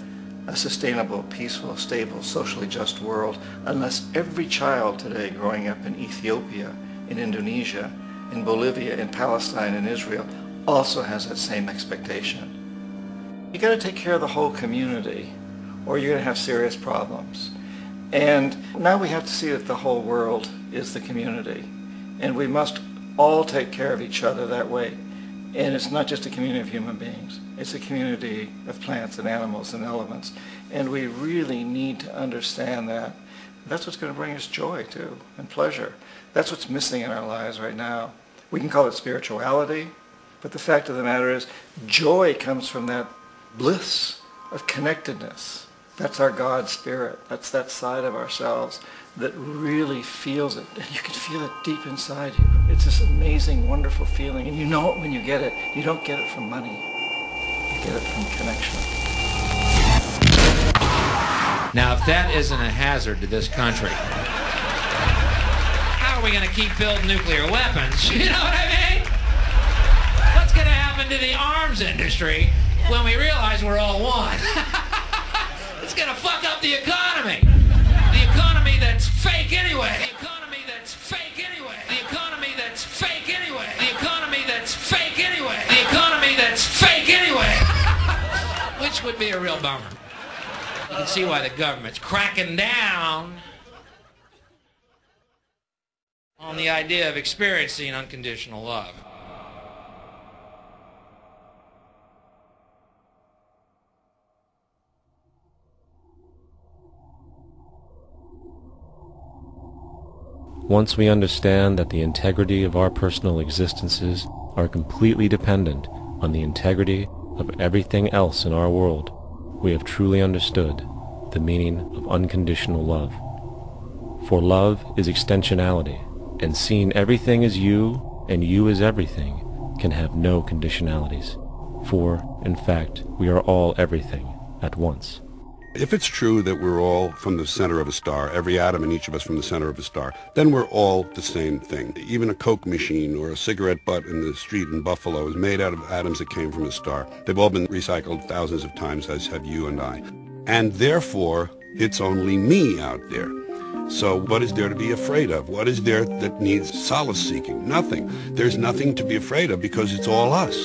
a sustainable, peaceful, stable, socially just world unless every child today growing up in Ethiopia, in Indonesia, in Bolivia, in Palestine, in Israel also has that same expectation. You got to take care of the whole community or you're going to have serious problems. And now we have to see that the whole world is the community. And we must all take care of each other that way. And it's not just a community of human beings. It's a community of plants and animals and elements. And we really need to understand that. That's what's going to bring us joy, too, and pleasure. That's what's missing in our lives right now. We can call it spirituality, but the fact of the matter is joy comes from that bliss of connectedness. That's our God spirit. That's that side of ourselves that really feels it. And you can feel it deep inside you. It's this amazing, wonderful feeling. And you know it when you get it. You don't get it from money. You get it from connection. Now, if that isn't a hazard to this country, how are we going to keep building nuclear weapons? You know what I mean? What's going to happen to the arms industry when we realize we're all one? It's going to fuck up the economy. The economy that's fake anyway. The economy that's fake anyway. The economy that's fake anyway. The economy that's fake anyway. The economy that's fake anyway. Which would be a real bummer. You can see why the government's cracking down on the idea of experiencing unconditional love. Once we understand that the integrity of our personal existences are completely dependent on the integrity of everything else in our world, we have truly understood the meaning of unconditional love. For love is extensionality, and seeing everything as you and you as everything can have no conditionalities. For, in fact, we are all everything at once. If it's true that we're all from the center of a star, every atom in each of us from the center of a star, then we're all the same thing. Even a Coke machine or a cigarette butt in the street in Buffalo is made out of atoms that came from a star. They've all been recycled thousands of times, as have you and I. And therefore, it's only me out there. So what is there to be afraid of? What is there that needs solace-seeking? Nothing. There's nothing to be afraid of because it's all us.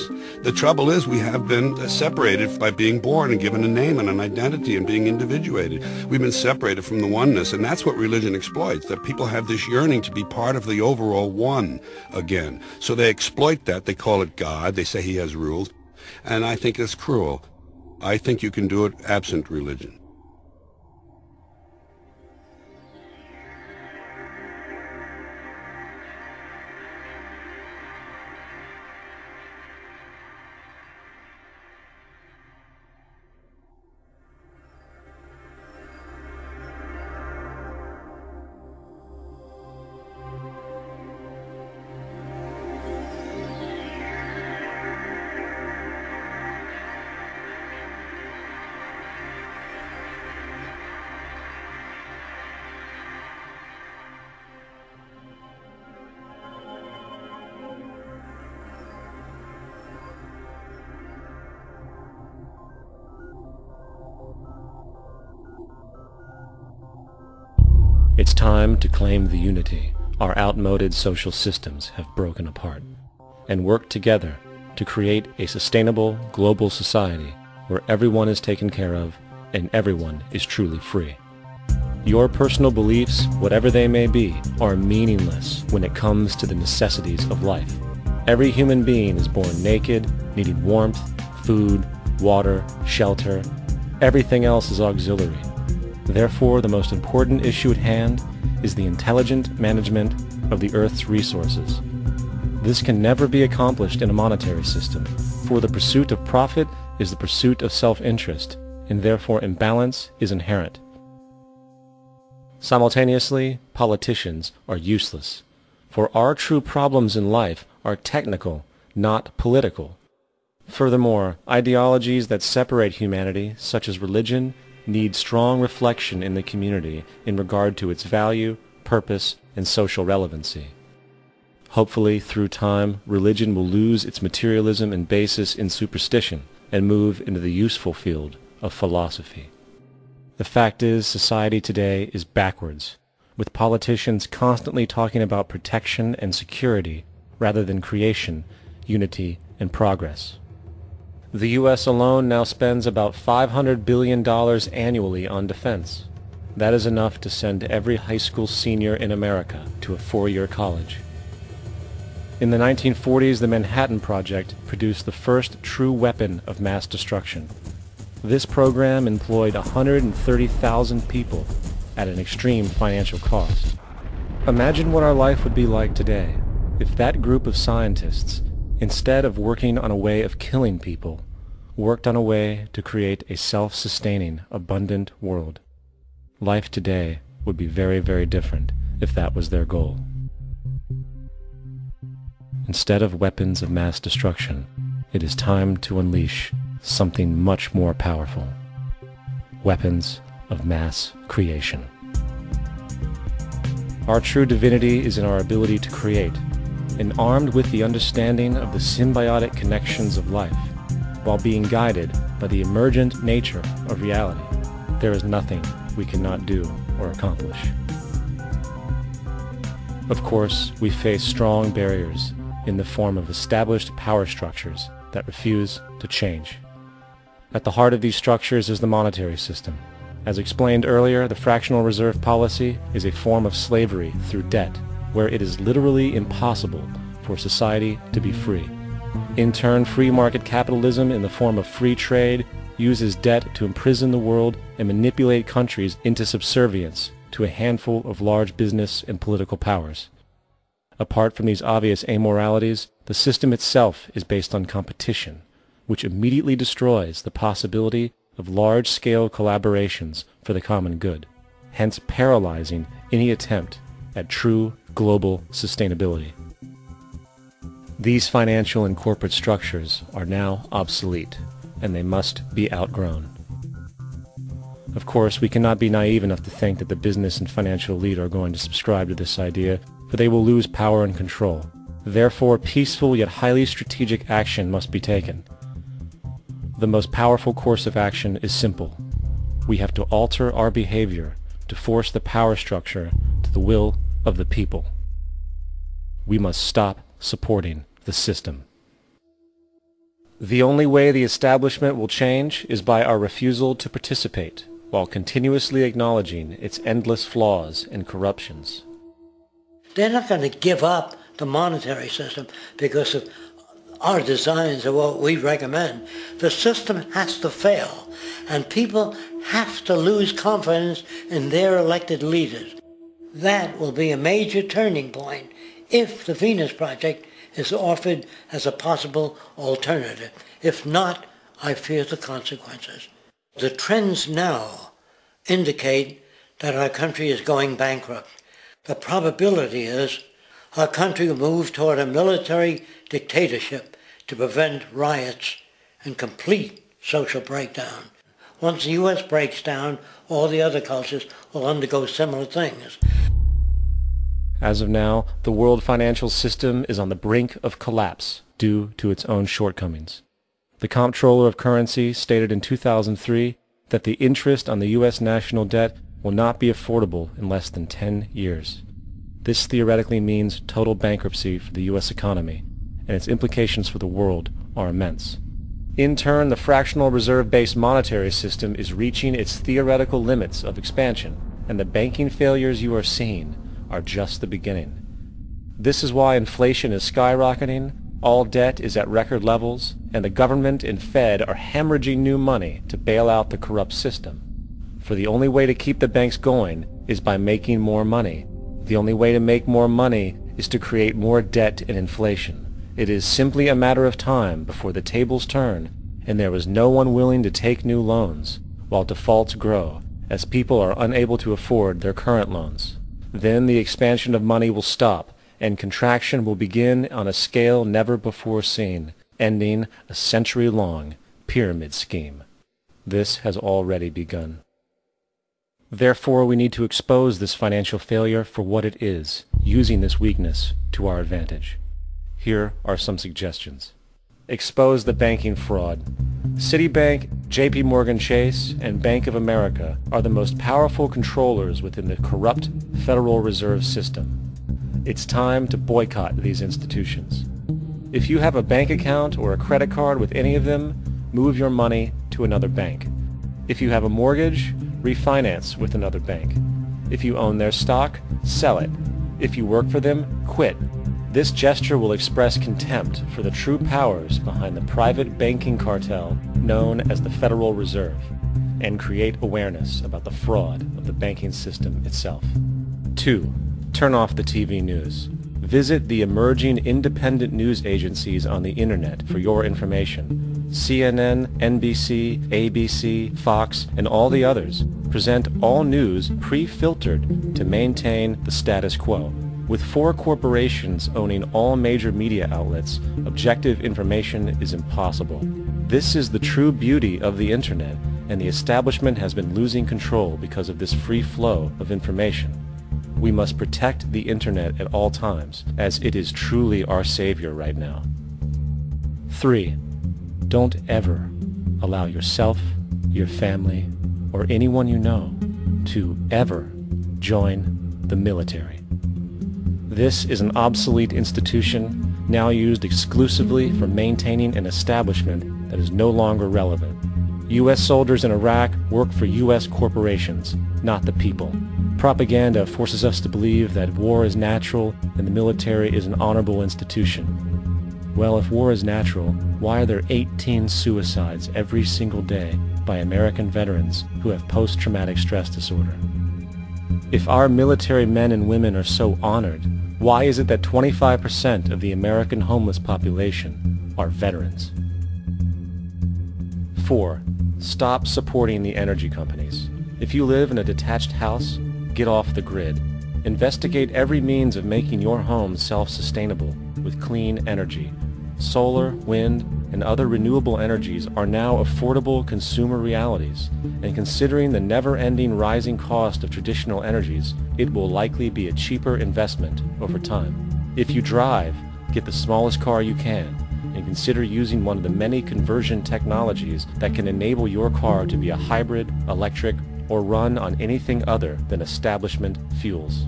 The trouble is we have been separated by being born and given a name and an identity and being individuated. We've been separated from the oneness, and that's what religion exploits, that people have this yearning to be part of the overall one again. So they exploit that. They call it God. They say he has rules. And I think it's cruel. I think you can do it absent religion. It's time to claim the unity our outmoded social systems have broken apart, and work together to create a sustainable global society where everyone is taken care of and everyone is truly free. Your personal beliefs, whatever they may be, are meaningless when it comes to the necessities of life. Every human being is born naked, needing warmth, food, water, shelter. Everything else is auxiliary. Therefore, the most important issue at hand is the intelligent management of the Earth's resources. This can never be accomplished in a monetary system, for the pursuit of profit is the pursuit of self-interest, and therefore imbalance is inherent. Simultaneously, politicians are useless, for our true problems in life are technical, not political. Furthermore, ideologies that separate humanity, such as religion, need strong reflection in the community in regard to its value, purpose, and social relevancy. Hopefully, through time, religion will lose its materialism and basis in superstition and move into the useful field of philosophy. The fact is, society today is backwards, with politicians constantly talking about protection and security rather than creation, unity, and progress. The U.S. alone now spends about $500 billion annually on defense. That is enough to send every high school senior in America to a four-year college. In the 1940s, the Manhattan Project produced the first true weapon of mass destruction. This program employed 130,000 people at an extreme financial cost. Imagine what our life would be like today if that group of scientists, instead of working on a way of killing people, worked on a way to create a self-sustaining, abundant world. Life today would be very, very different if that was their goal. Instead of weapons of mass destruction, it is time to unleash something much more powerful. Weapons of mass creation. Our true divinity is in our ability to create, and armed with the understanding of the symbiotic connections of life, while being guided by the emergent nature of reality, there is nothing we cannot do or accomplish. Of course, we face strong barriers in the form of established power structures that refuse to change. At the heart of these structures is the monetary system. As explained earlier, the fractional reserve policy is a form of slavery through debt, where it is literally impossible for society to be free. In turn, free market capitalism in the form of free trade uses debt to imprison the world and manipulate countries into subservience to a handful of large business and political powers. Apart from these obvious amoralities, the system itself is based on competition, which immediately destroys the possibility of large-scale collaborations for the common good, hence paralyzing any attempt at true global sustainability. These financial and corporate structures are now obsolete, and they must be outgrown. Of course, we cannot be naive enough to think that the business and financial elite are going to subscribe to this idea, for they will lose power and control. Therefore, peaceful yet highly strategic action must be taken. The most powerful course of action is simple. We have to alter our behavior to force the power structure to the will of the people. We must stop supporting the system. The only way the establishment will change is by our refusal to participate, while continuously acknowledging its endless flaws and corruptions. They're not going to give up the monetary system because of our designs of what we recommend. The system has to fail, and people have to lose confidence in their elected leaders. That will be a major turning point if the Venus Project is offered as a possible alternative. If not, I fear the consequences. The trends now indicate that our country is going bankrupt. The probability is our country will move toward a military dictatorship to prevent riots and complete social breakdown. Once the U.S. breaks down, all the other cultures will undergo similar things. As of now, the world financial system is on the brink of collapse due to its own shortcomings. The Comptroller of Currency stated in 2003 that the interest on the U.S. national debt will not be affordable in less than 10 years. This theoretically means total bankruptcy for the U.S. economy, and its implications for the world are immense. In turn, the fractional reserve-based monetary system is reaching its theoretical limits of expansion, and the banking failures you are seeing are just the beginning. This is why inflation is skyrocketing, all debt is at record levels, and the government and Fed are hemorrhaging new money to bail out the corrupt system. For the only way to keep the banks going is by making more money. The only way to make more money is to create more debt and inflation. It is simply a matter of time before the tables turn, and there is no one willing to take new loans, while defaults grow, as people are unable to afford their current loans. Then the expansion of money will stop, and contraction will begin on a scale never before seen, ending a century-long pyramid scheme. This has already begun. Therefore, we need to expose this financial failure for what it is, using this weakness to our advantage. Here are some suggestions. Expose the banking fraud. Citibank, JP Morgan Chase, and Bank of America are the most powerful controllers within the corrupt Federal Reserve System. It's time to boycott these institutions. If you have a bank account or a credit card with any of them, move your money to another bank. If you have a mortgage, refinance with another bank. If you own their stock, sell it. If you work for them, quit. This gesture will express contempt for the true powers behind the private banking cartel known as the Federal Reserve, and create awareness about the fraud of the banking system itself. 2. Turn off the TV news. Visit the emerging independent news agencies on the internet for your information. CNN, NBC, ABC, Fox, and all the others present all news pre-filtered to maintain the status quo. With 4 corporations owning all major media outlets, objective information is impossible. This is the true beauty of the internet, and the establishment has been losing control because of this free flow of information. We must protect the internet at all times, as it is truly our savior right now. 3. Don't ever allow yourself, your family, or anyone you know to ever join the military. This is an obsolete institution now used exclusively for maintaining an establishment that is no longer relevant. U.S. soldiers in Iraq work for U.S. corporations, not the people. Propaganda forces us to believe that war is natural and the military is an honorable institution. Well, if war is natural, why are there 18 suicides every single day by American veterans who have post-traumatic stress disorder? If our military men and women are so honored, why is it that 25% of the American homeless population are veterans? 4. Stop supporting the energy companies. If you live in a detached house, get off the grid. Investigate every means of making your home self-sustainable with clean energy. Solar, wind, and other renewable energies are now affordable consumer realities, and considering the never-ending rising cost of traditional energies, it will likely be a cheaper investment over time. If you drive, get the smallest car you can, and consider using one of the many conversion technologies that can enable your car to be a hybrid, electric, or run on anything other than establishment fuels.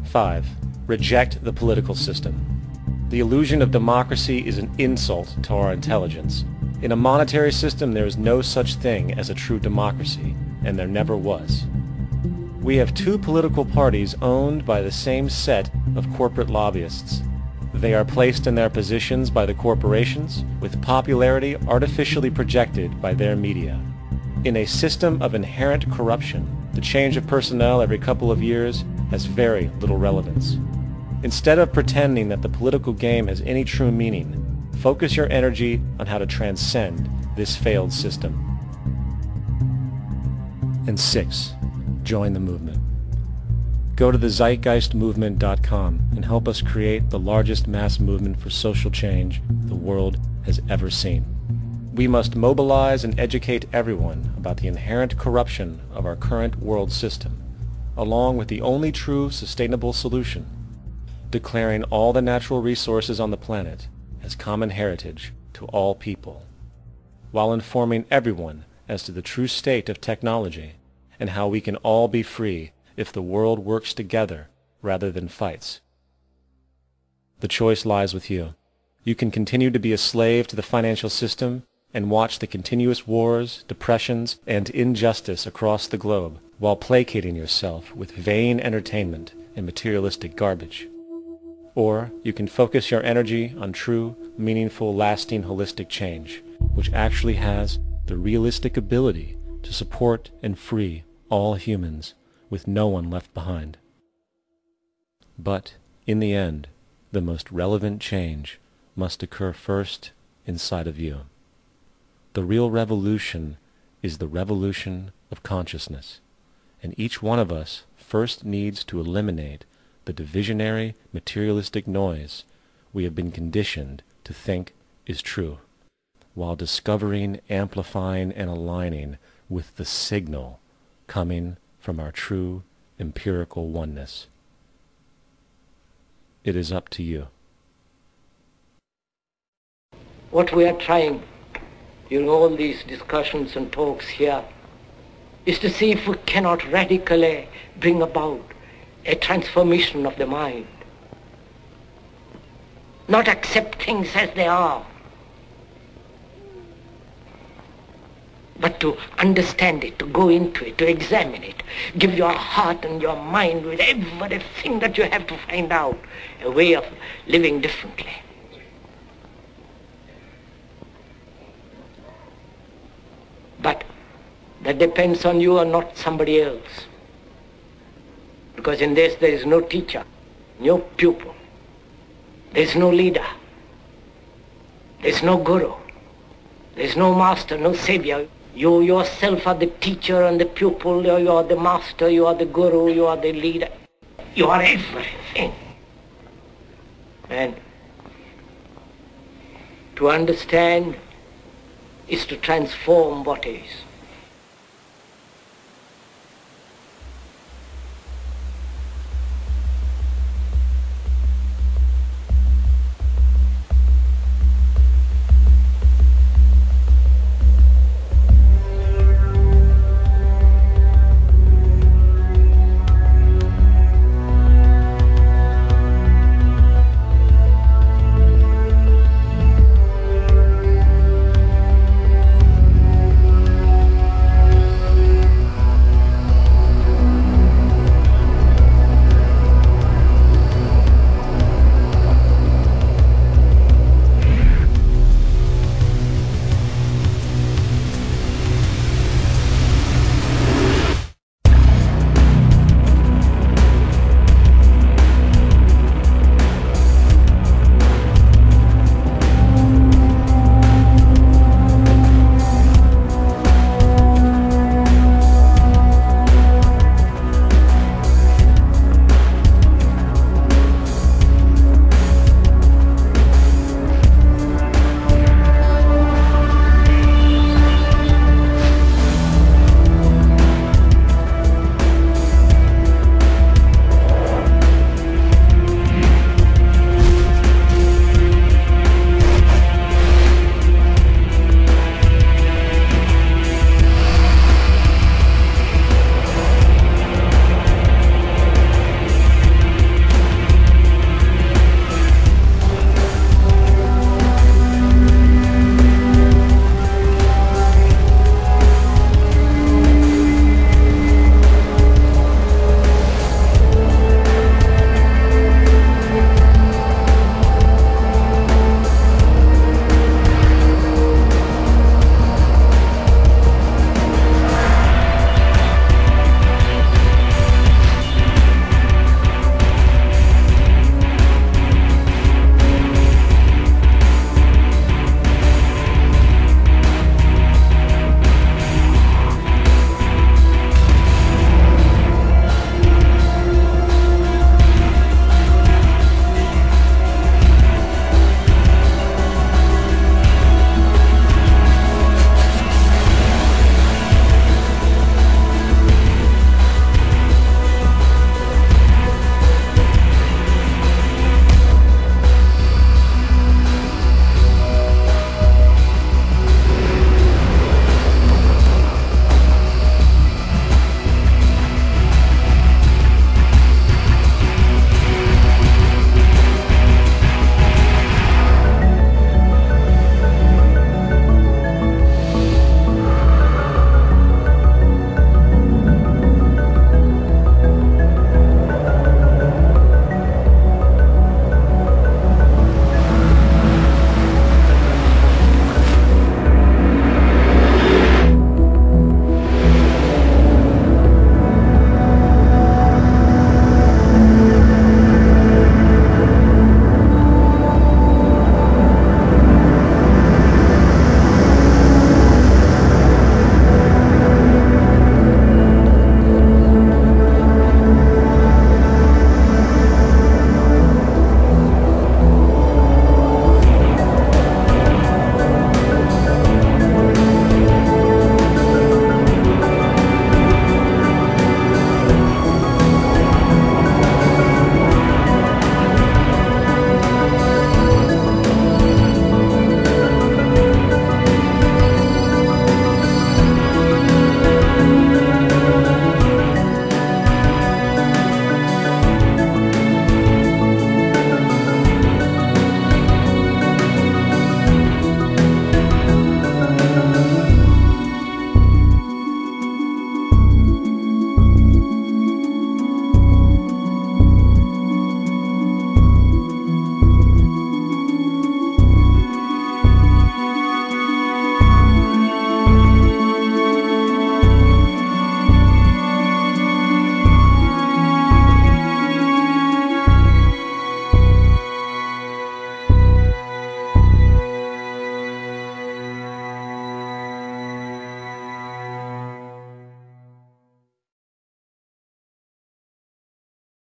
5. Reject the political system. The illusion of democracy is an insult to our intelligence. In a monetary system, there is no such thing as a true democracy, and there never was. We have two political parties owned by the same set of corporate lobbyists. They are placed in their positions by the corporations, with popularity artificially projected by their media. In a system of inherent corruption, the change of personnel every couple of years has very little relevance. Instead of pretending that the political game has any true meaning, focus your energy on how to transcend this failed system. And 6. Join the movement. Go to the zeitgeistmovement.com and help us create the largest mass movement for social change the world has ever seen. We must mobilize and educate everyone about the inherent corruption of our current world system, along with the only true sustainable solution, declaring all the natural resources on the planet as common heritage to all people, while informing everyone as to the true state of technology and how we can all be free if the world works together rather than fights. The choice lies with you. You can continue to be a slave to the financial system and watch the continuous wars, depressions, and injustice across the globe while placating yourself with vain entertainment and materialistic garbage. Or you can focus your energy on true, meaningful, lasting, holistic change, which actually has the realistic ability to support and free all humans with no one left behind. But, in the end, the most relevant change must occur first inside of you. The real revolution is the revolution of consciousness, and each one of us first needs to eliminate the divisionary, materialistic noise we have been conditioned to think is true, while discovering, amplifying, and aligning with the signal coming from our true empirical oneness. It is up to you. What we are trying in all these discussions and talks here is to see if we cannot radically bring about a transformation of the mind. Not accept things as they are, but to understand it, to go into it, to examine it, give your heart and your mind with everything that you have to find out a way of living differently. But that depends on you and not somebody else. Because in this there is no teacher, no pupil, there is no leader, there is no guru, there is no master, no savior. You yourself are the teacher and the pupil, you are the master, you are the guru, you are the leader. You are everything. And to understand is to transform what is.